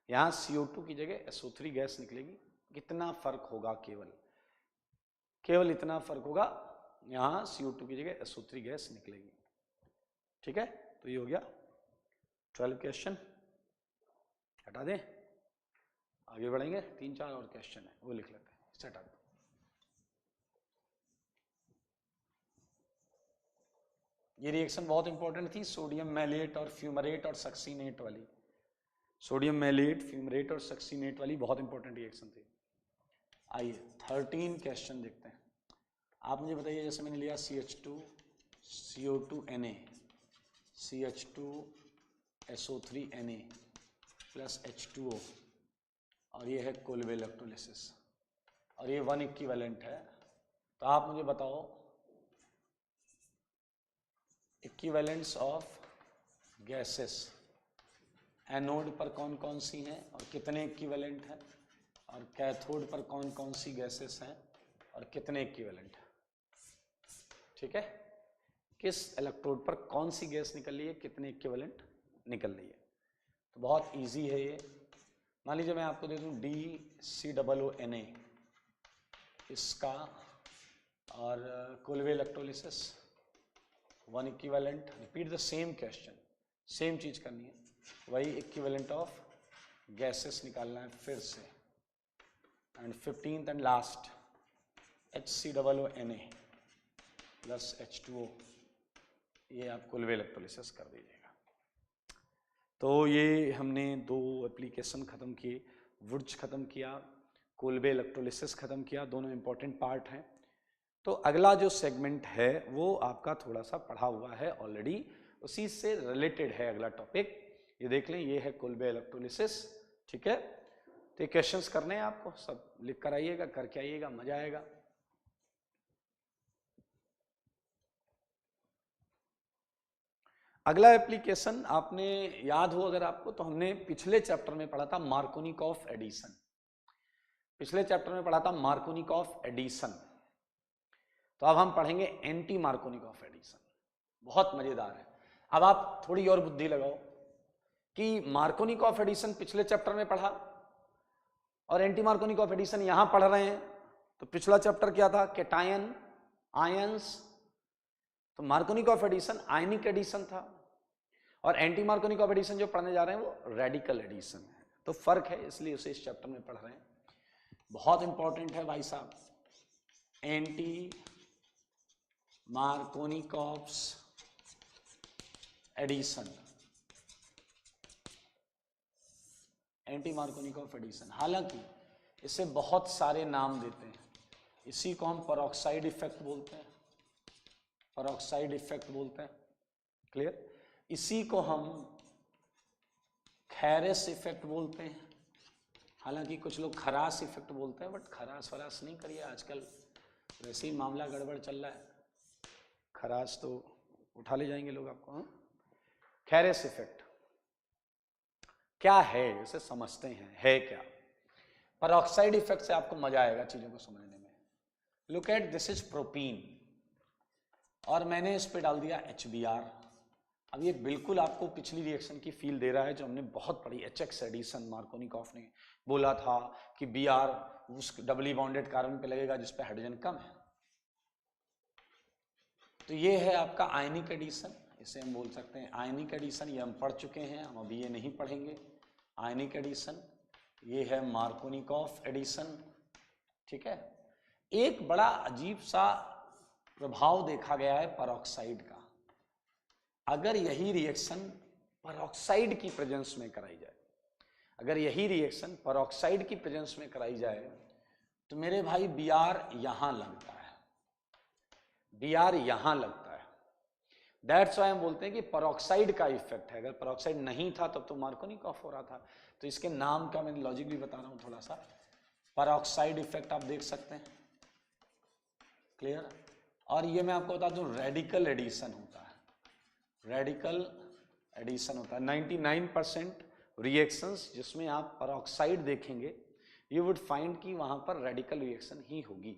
यहाँ CO2 की जगह SO3 गैस निकलेगी। कितना फर्क होगा, केवल इतना फर्क होगा, यहाँ CO2 की जगह SO3 गैस निकलेगी। ठीक है, तो ये हो गया 12 क्वेश्चन। हटा दें, आगे बढ़ेंगे, 3-4 और क्वेश्चन है वो लिख लेते हैं, इसे हटा दो। ये रिएक्शन बहुत इंपॉर्टेंट थी, सोडियम मैलेट और फ्यूमरेट और सक्सीनेट वाली, सोडियम मैलेट, फ्यूमरेट और सक्सीनेट वाली बहुत इंपॉर्टेंट रिएक्शन थी। आइए 13 क्वेश्चन देखते हैं। आप मुझे बताइए, जैसे मैंने लिया CH2 CO2Na CH2 SO3Na plus H2O, और ये है कोल्बे इलेक्ट्रोलिसिस, और ये 1 इक्विवेलेंट है। तो आप मुझे बताओ इक्विवेलेंट्स ऑफ गैसेस, एनोड पर कौन कौन सी हैं और कितने इक्विवेलेंट हैं, और कैथोड पर कौन कौन सी गैसेस हैं और कितने इक्विवेलेंट हैं। ठीक है, किस इलेक्ट्रोड पर कौन सी गैस निकल रही है, कितने इक्विवेलेंट निकल रही है। तो बहुत इजी है ये, मान लीजिए मैं आपको दे दूं DCOONA इसका, और Kolbe electrolysis, one equivalent, repeat the same question, same चीज करनी है, वही इक्विवेलेंट ऑफ गैसेस निकालना है फिर से। And 15th and last HCOONA plus H2O, ये आप कोल्वे इलेक्ट्रोलिसिस कर दीजिएगा। तो ये हमने 2 एप्लीकेशन खत्म किए, वुड्स खत्म किया, कोल्वे इलेक्ट्रोलिसिस खत्म किया, दोनों इंपॉर्टेंट पार्ट हैं। तो अगला जो सेगमेंट है वो आपका थोड़ा सा पढ़ा हुआ है ऑलरेडी, उसी से रिलेटेड है अगला टॉपिक। ये देख लें, ये है कोल्वे इलेक्ट्रोलिसिस, ठीक है। तो ये क्वेश्चंस करने हैं आपको, सब लिख कर आइएगा, करके आइएगा, मजा आएगा। अगला एप्लीकेशन आपने याद हो अगर आपको, तो हमने पिछले चैप्टर में पढ़ा था मार्कोनिकॉफ एडिशन, पिछले चैप्टर में पढ़ा था मार्कोनिकॉफ एडिशन। तो अब हम पढ़ेंगे एंटी मार्कोनिकॉफ एडिशन, बहुत मजेदार है। अब आप थोड़ी और बुद्धि लगाओ कि मार्कोनिकॉफ एडिशन पिछले चैप्टर में पढ़ा और एंटी मार्कोनिकॉफ एडिशन यहां पढ़ रहे हैं, तो पिछला चैप्टर क्या था, कैटायन आयंस, तो मार्कोनिकॉफ एडिशन आयनिक एडिशन था, और एंटी मार्कोनिकॉफ एडिशन जो पढ़ने जा रहे हैं वो रेडिकल एडिशन है। तो फर्क है, इसलिए उसे इस चैप्टर में पढ़ रहे हैं। बहुत इंपॉर्टेंट है भाई साहब, anti Markovnikov addition, anti Markovnikov addition. हालांकि इसे बहुत सारे नाम देते हैं, इसी को हम पेरोक्साइड इफेक्ट बोलते हैं, पेरोक्साइड इफेक्ट बोलते हैं, क्लियर। इसी को हम खैरेस इफेक्ट बोलते हैं, हालांकि कुछ लोग खरास इफेक्ट बोलते हैं, बट खरास वरास नहीं करिए, आजकल वैसे ही मामला गड़बड़ चल रहा है, खरास तो उठा ले जाएंगे लोग आपको। हाँ, खैरेस इफेक्ट क्या है इसे समझते हैं, है क्या। पेरोक्साइड इफेक्ट से आपको मजा आएगा चीजों को समझने में। Look at this is propene, और मैंने इस पे डाल दिया HBr। अब ये बिल्कुल आपको पिछली रिएक्शन की फील दे रहा है जो हमने बहुत पढ़ी, HX एडिशन। मार्कोनिकॉफ ने बोला था कि Br उस डबली बॉन्डेड कार्बन पे लगेगा जिस पे हाइड्रोजन कम है। तो ये है आपका आयनिक एडिशन, इसे हम बोल सकते हैं आयनिक एडिशन, ये हम पढ़ चुके हैं, हम अभी ये नहीं पढ़ेंगे। आयनिक एडिशन, ये है मार्कोनिकॉफ एडिशन, ठीक है। एक बड़ा अजीब सा प्रभाव देखा गया है पेरोक्साइड का। अगर यही रिएक्शन पेरोक्साइड की प्रेजेंस में कराई जाए, अगर यही रिएक्शन पेरोक्साइड की प्रेजेंस में कराई जाए, तो मेरे भाई Br यहां लगता है, Br यहां लगता है। दैट्स व्हाई हम बोलते हैं कि पेरोक्साइड का इफेक्ट है। अगर पेरोक्साइड नहीं था तब तो मार्कोनिकॉफ हो रहा था। तो इसके नाम का मैं लॉजिक भी बता रहा हूं थोड़ा सा। पेरोक्साइड इफेक्ट आप देख सकते हैं, क्लियर। और ये मैं आपको बता दूं, रेडिकल एडिशन होता है, रेडिकल एडिशन होता है। 99% रिएक्शंस जिसमें आप पेरोक्साइड देखेंगे, यू वुड फाइंड कि वहां पर रेडिकल रिएक्शन ही होगी।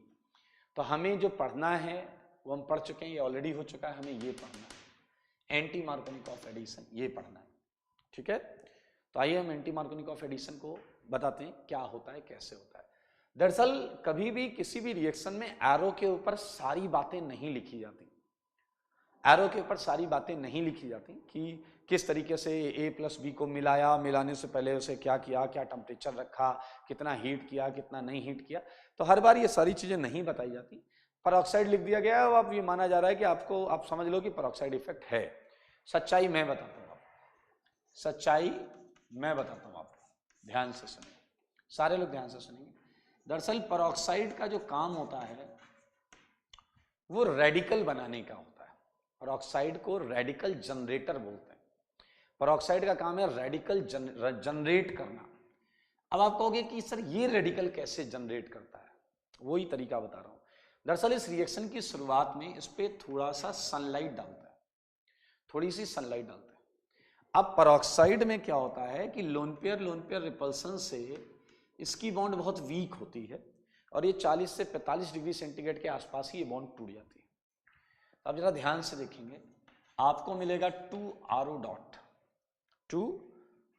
तो हमें जो पढ़ना है वो हम पढ़ चुके हैं, ये ऑलरेडी हो चुका है, हमें ये पढ़ना है, एंटी मार्कोनिकॉफ एडिशन, ये पढ़ना है, ठीक है। तो आइए हम एंटी मार्कोनिकॉफ एडिशन को बताते हैं क्या होता है, कैसे होता है। दरअसल कभी भी किसी भी रिएक्शन में एरो के ऊपर सारी बातें नहीं लिखी जाती, एरो के ऊपर सारी बातें नहीं लिखी जाती कि किस तरीके से A+B को मिलाया, मिलाने से पहले उसे क्या किया, क्या टेम्परेचर रखा, कितना हीट किया, कितना नहीं हीट किया। तो हर बार ये सारी चीजें नहीं बताई जाती। पेरोक्साइड लिख दिया गया है, अब ये माना जा रहा है कि आपको, आप समझ लो कि पेरोक्साइड इफेक्ट है। सच्चाई मैं बताता हूँ आपको, सच्चाई मैं बताता हूँ आपको, ध्यान से सुनिए, सारे लोग ध्यान से सुनिए। दरअसल पेरोक्साइड का जो काम होता है वो रेडिकल बनाने का होता है। पेरोक्साइड को रेडिकल जनरेटर बोलते हैं। पेरोक्साइड का काम है रेडिकल जनरेट करना। अब आप कहोगे कि सर ये रेडिकल कैसे जनरेट करता है, वही तरीका बता रहा हूं। दरअसल इस रिएक्शन की शुरुआत में इस पे थोड़ा सा सनलाइट डालता है, थोड़ी सी सनलाइट डालता है। अब पेरोक्साइड में क्या होता है कि लोन पेयर रिपल्सन से इसकी बॉन्ड बहुत वीक होती है, और ये 40 से 45 डिग्री सेंटीग्रेड के आसपास ही ये बॉन्ड टूट जाती है। अब जरा ध्यान से देखेंगे, आपको मिलेगा 2 RO डॉट, 2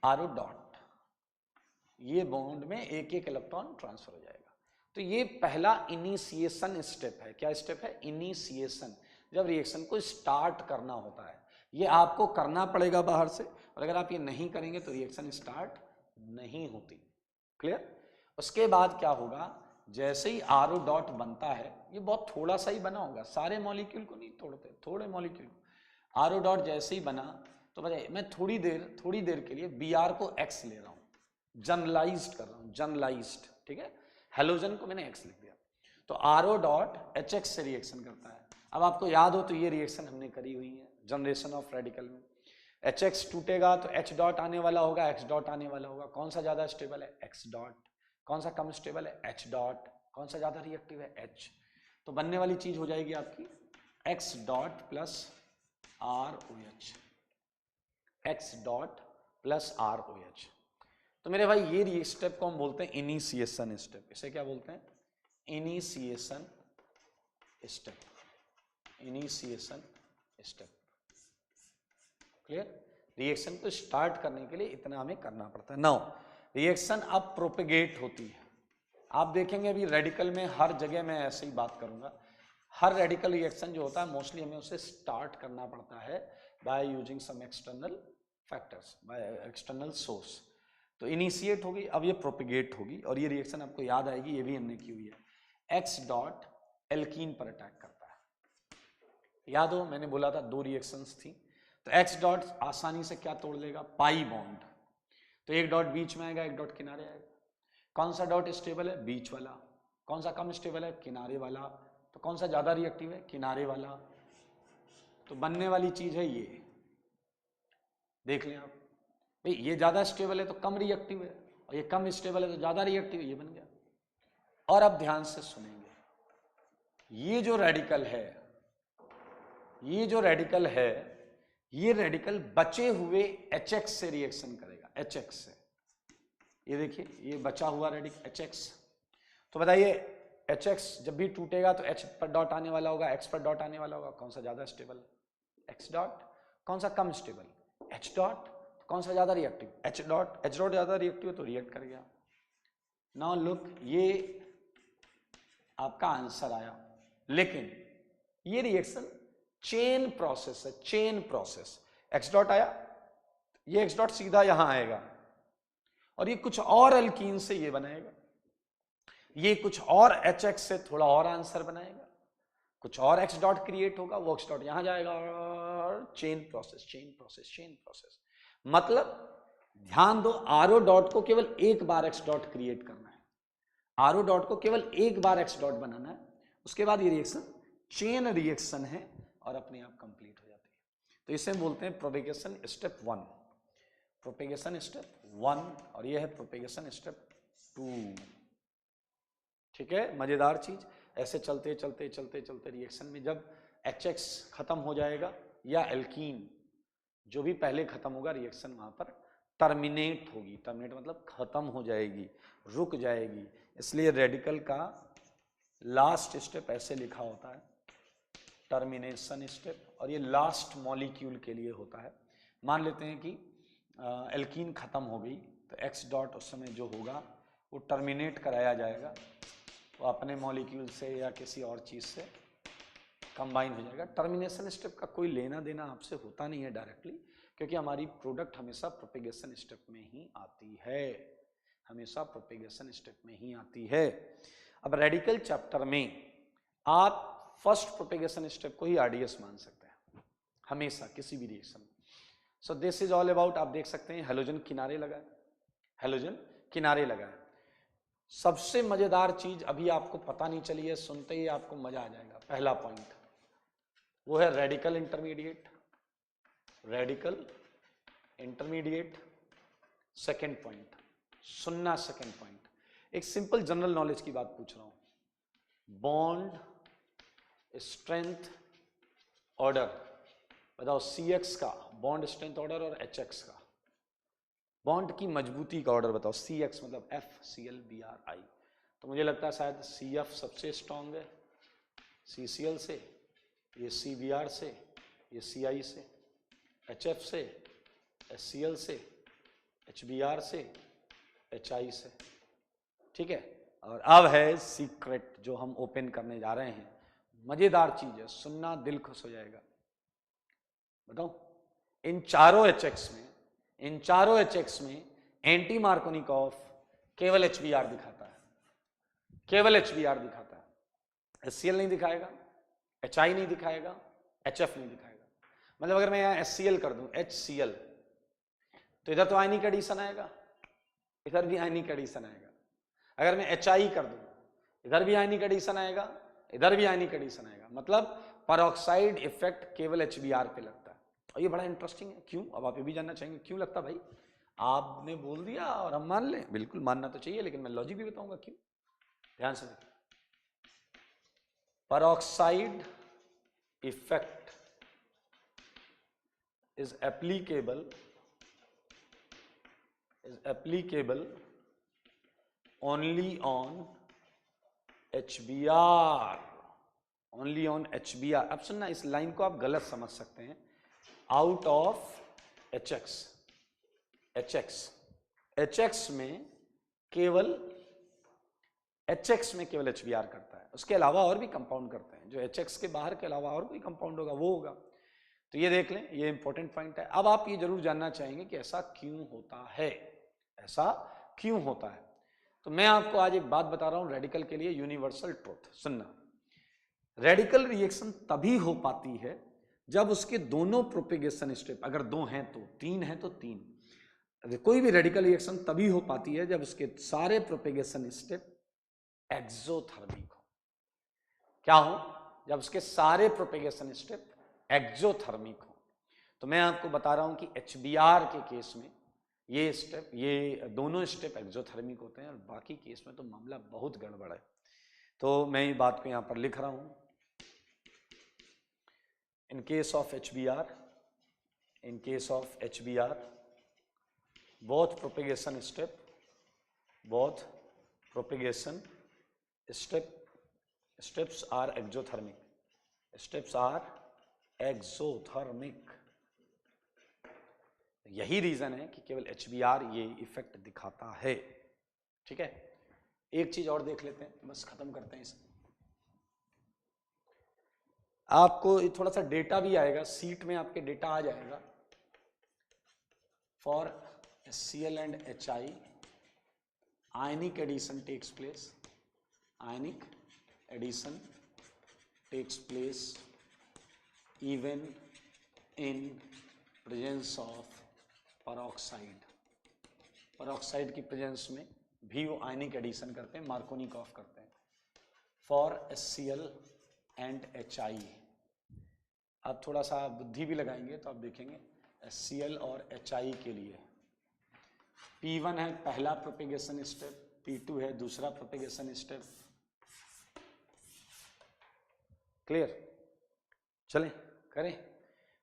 RO डॉट, ये बॉन्ड में एक एक इलेक्ट्रॉन ट्रांसफर हो जाएगा। तो ये पहला इनिशिएशन स्टेप है। क्या स्टेप है? इनिशिएशन। जब रिएक्शन को स्टार्ट करना होता है, ये आपको करना पड़ेगा बाहर से, और अगर आप ये नहीं करेंगे तो रिएक्शन स्टार्ट नहीं होती। क्लियर? उसके बाद क्या होगा, जैसे ही RO डॉट बनता है, ये बहुत थोड़ा सा ही बना होगा, सारे मॉलिक्यूल को नहीं तोड़ते, थोड़े मॉलिक्यूल को। RO डॉट जैसे ही बना तो बताइए, मैं थोड़ी देर के लिए Br को X ले रहा हूँ, जनरलाइज्ड कर रहा हूँ, जनरलाइज्ड, ठीक है। हेलोजन को मैंने X लिख दिया, तो RO डॉट HX से रिएक्शन करता है। अब आपको याद हो तो ये रिएक्शन हमने करी हुई है जनरेशन ऑफ रेडिकल में। HX टूटेगा तो H डॉट आने वाला होगा, X डॉट आने वाला होगा। कौन सा ज्यादा स्टेबल है? X dot. कौन सा कम स्टेबल है? H dot. कौन सा ज्यादा रिएक्टिव है? H। तो बनने वाली चीज हो जाएगी आपकी X dot plus ROH, X dot plus ROH। तो मेरे भाई ये स्टेप को हम बोलते हैं इनिशिएशन स्टेप। इसे क्या बोलते हैं? Initiation step, initiation step. Clear? Reaction को स्टार्ट करने के लिए इतना हमें करना पड़ता है। नाउ रिएक्शन अब प्रोपेगेट होती है। आप देखेंगे अभी रेडिकल में हर जगह मैं ऐसे ही बात करूंगा, हर रेडिकल रिएक्शन जो होता है मोस्टली हमें उसे स्टार्ट करना पड़ता है by using some external factors, by external source. तो इनिशिएट होगी, अब ये प्रोपेगेट होगी, और ये रिएक्शन आपको याद आएगी, ये भी हमने की हुई है। X डॉट एल्कीन पर अटैक करता है। याद हो मैंने बोला था 2 रिएक्शंस थी, तो X डॉट आसानी से क्या तोड़ लेगा? Pi bond. तो एक डॉट बीच में आएगा, एक डॉट किनारे आएगा। कौन सा डॉट स्टेबल है? बीच वाला। कौन सा कम स्टेबल है? किनारे वाला। तो कौन सा ज्यादा रिएक्टिव है? किनारे वाला। तो बनने वाली चीज है ये, देख लें आप भाई, ये ज्यादा स्टेबल है तो कम रिएक्टिव है, और ये कम स्टेबल है तो ज्यादा रिएक्टिव है, ये बन गया। और अब ध्यान से सुनेंगे, ये जो रेडिकल है, ये जो रेडिकल है, ये रेडिकल बचे हुए HX से रिएक्शन करेगा, HX से। ये देखिए, ये बचा हुआ रेडिकल HX। तो बताइए HX जब भी टूटेगा तो H पर डॉट आने वाला होगा, X पर डॉट आने वाला होगा। कौन सा ज्यादा स्टेबल? X dot. कौन सा कम स्टेबल? H dot. कौन सा ज्यादा reactive? H dot. H dot ज्यादा रिएक्टिव है तो रिएक्ट कर गया। नाउ लुक, ये आपका आंसर आया, लेकिन ये रिएक्शन चेन प्रोसेस है, चेन प्रोसेस। X डॉट आया, ये X डॉट सीधा यहां आएगा, और ये कुछ और एल्कीन से ये बनाएगा, ये कुछ और HX से थोड़ा और आंसर बनाएगा, कुछ और X डॉट क्रिएट होगा, वो X डॉट यहां जाएगा, और chain process, chain process, chain process. मतलब ध्यान दो, RO डॉट को केवल एक बार X डॉट क्रिएट करना है, RO डॉट को केवल एक बार X डॉट बनाना है, उसके बाद ये रिएक्शन चेन रिएक्शन है और अपने आप कंप्लीट हो जाती है। तो इसे बोलते हैं प्रोपेगेशन स्टेप 1, प्रोपेगेशन स्टेप 1, और ये है प्रोपेगेशन स्टेप 2। ठीक है, मजेदार चीज। ऐसे चलते चलते चलते चलते रिएक्शन में जब HX खत्म हो जाएगा, या एल्कीन जो भी पहले खत्म होगा, रिएक्शन वहां पर टर्मिनेट होगी। टर्मिनेट मतलब खत्म हो जाएगी, रुक जाएगी। इसलिए रेडिकल का लास्ट स्टेप ऐसे लिखा होता है, टर्मिनेशन स्टेप, और ये लास्ट मॉलिक्यूल के लिए होता है। मान लेते हैं कि एल्कीन खत्म हो गई, तो X डॉट उस समय जो होगा वो टर्मिनेट कराया जाएगा, वो अपने मॉलिक्यूल से या किसी और चीज से कंबाइन हो जाएगा। टर्मिनेशन स्टेप का कोई लेना देना आपसे होता नहीं है डायरेक्टली, क्योंकि हमारी प्रोडक्ट हमेशा प्रोपेगेशन स्टेप में ही आती है, हमेशा प्रोपेगेशन स्टेप में ही आती है। अब रेडिकल चैप्टर में आप फर्स्ट प्रोपेगेशन स्टेप को ही RDS मान सकते हैं हमेशा किसी भी रिएक्शन में। सो दिस इज ऑल अबाउट, आप देख सकते हैं हेलोजन किनारे लगा है, हेलोजन किनारे लगा है। सबसे मजेदार चीज अभी आपको पता नहीं चली है, सुनते ही आपको मजा आ जाएगा। पहला पॉइंट वो है radical intermediate, radical intermediate. Second point सुनना, सेकेंड पॉइंट एक सिंपल जनरल नॉलेज की बात पूछ रहा हूं, बॉन्ड स्ट्रेंथ ऑर्डर बताओ। CX का बॉन्ड स्ट्रेंथ ऑर्डर और HX का बॉन्ड की मजबूती का ऑर्डर बताओ। CX मतलब FCl-BrI, तो मुझे लगता है शायद CF सबसे स्ट्रांग है CCl से, ये CBr से, ये CI से, HF से, HCl से, HBr से, HI से, ठीक है। और अब है सीक्रेट जो हम ओपन करने जा रहे हैं, मजेदार चीज है, सुनना दिल खुश हो जाएगा। बताओ, इन चारों HX में एंटी मार्कोनिकॉफ केवल HBr दिखाता है, केवल HBr दिखाता है, HCl नहीं दिखाएगा, HI नहीं दिखाएगा, HF नहीं दिखाएगा। मतलब अगर मैं यहां HCl कर दूं, HCl, तो इधर तो आयनिक एडिशन आएगा, इधर भी आयनिक एडिशन आएगा। अगर मैं HI कर दूं, इधर भी आयनिक एडिशन आएगा, इधर भी आयनिक एडिशन आएगा। मतलब परऑक्साइड इफेक्ट केवल HBr पे लगता है। और ये बड़ा इंटरेस्टिंग है। क्यों? अब आप ये भी जानना चाहेंगे क्यों लगता भाई? आपने बोल दिया और हम मान लें, बिल्कुल मानना तो चाहिए, लेकिन मैं लॉजिक भी बताऊंगा क्यों। ध्यान से देखिए, peroxide effect is applicable only on HBr, only on HBr। अब सुनना, इस लाइन को आप गलत समझ सकते हैं। आउट ऑफ HX में केवल HBr करता है, उसके अलावा और भी कंपाउंड करते हैं। जो HX के बाहर के अलावा और कोई कंपाउंड होगा वो होगा। तो ये देख लें, ये इंपॉर्टेंट पॉइंट है। अब आप ये जरूर जानना चाहेंगे कि ऐसा क्यों होता है, ऐसा क्यों होता है। तो मैं आपको आज एक बात बता रहा हूं रेडिकल के लिए, यूनिवर्सल ट्रुथ। सुनना, रेडिकल रिएक्शन तभी हो पाती है जब उसके दोनों प्रोपेगेशन स्टेप, अगर 2 हैं तो 3 हैं तो 3। कोई भी रेडिकल रिएक्शन तभी हो पाती है जब उसके सारे प्रोपेगेशन स्टेप एक्सोथर्मिक हो। क्या हो? जब उसके सारे प्रोपेगेशन स्टेप एक्सोथर्मिक हो। तो मैं आपको बता रहा हूं कि HBr के केस में ये दोनों स्टेप एक्सोथर्मिक होते हैं, और बाकी केस में तो मामला बहुत गड़बड़ है। तो मैं ये बात को यहां पर लिख रहा हूं। In case of HBr, both propagation steps are exothermic। यही रीजन है कि केवल HBr ये इफेक्ट दिखाता है। ठीक है, एक चीज और देख लेते हैं, बस खत्म करते हैं इसे। आपको थोड़ा सा डेटा भी आएगा, सीट में आपके डेटा आ जाएगा। For HCl and HI, ionic addition takes place, ionic addition takes place even in presence of peroxide. Peroxide की प्रेजेंस में भी वो आयनिक एडिशन करते हैं, मार्कोनिकॉफ करते हैं। फॉर HCl एंड HI, आप थोड़ा सा बुद्धि भी लगाएंगे तो आप देखेंगे HCl और HI के लिए P1 है पहला प्रोपेगेशन स्टेप, P2 है दूसरा प्रोपेगेशन स्टेप। क्लियर? चलें करें।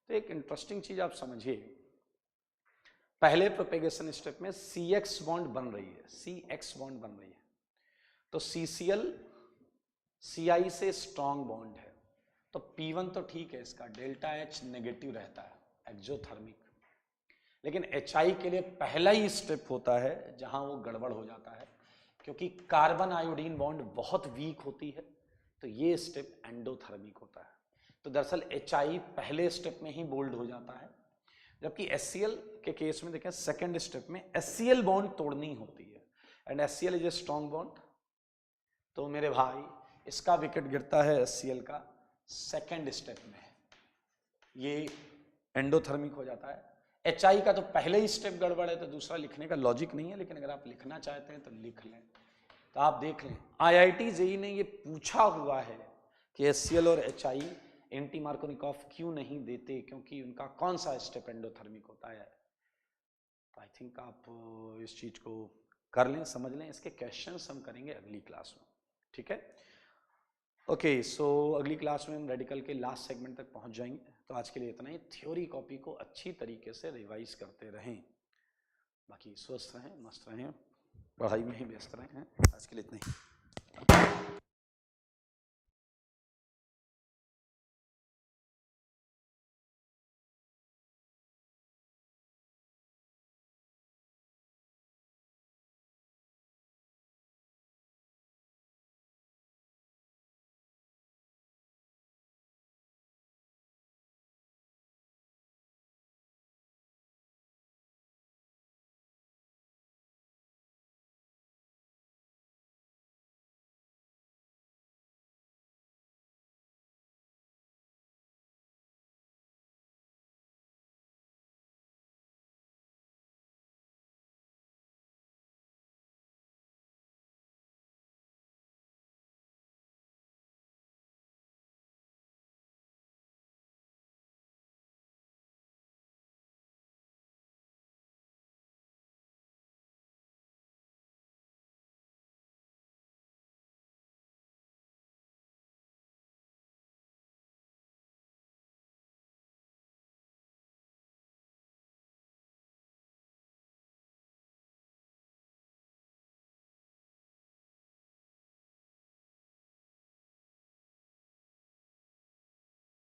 तो एक इंटरेस्टिंग चीज आप समझिए, पहले प्रोपेगेशन स्टेप में CX बॉन्ड बन रही है, CX बॉन्ड बन रही है, तो CCl CI से स्ट्रॉन्ग बॉन्ड है, तो P1 तो ठीक है, इसका डेल्टा H नेगेटिव रहता है, एक्सोथर्मिक। लेकिन HI के लिए पहला ही स्टेप होता है जहां वो गड़बड़ हो जाता है, क्योंकि कार्बन आयोडीन बॉन्ड बहुत वीक होती है, तो ये स्टेप एंडोथर्मिक होता है। तो दरअसल HI पहले स्टेप में ही बोल्ड हो जाता है, जबकि HCl के केस में देखें सेकेंड स्टेप में HCl बॉन्ड तोड़नी होती है, and HCl is a strong bond. तो मेरे भाई इसका विकेट गिरता है HCl का सेकेंड स्टेप में, ये एंडोथर्मिक हो जाता है। HI का तो पहले ही स्टेप गड़बड़ है, तो दूसरा लिखने का लॉजिक नहीं है, लेकिन अगर आप लिखना चाहते हैं तो लिख लें। तो आप देख लें, IIT JEE ने ये पूछा हुआ है कि HCl और HI एंटी मार्कोनिकॉफ क्यों नहीं देते, क्योंकि उनका कौन सा स्टेप एंडोथर्मिक होता है। तो आई थिंक आप इस चीज को कर लें, समझ लें। इसके क्वेश्चंस हम करेंगे अगली क्लास में, ठीक है। ओके, सो अगली क्लास में हम रेडिकल के लास्ट सेगमेंट तक पहुंच जाएंगे। तो आज के लिए इतना ही। थ्योरी कॉपी को अच्छी तरीके से रिवाइज करते रहें, बाकी स्वस्थ रहें, मस्त रहें, पढ़ाई में ही व्यस्त रहें। आज के लिए इतना ही।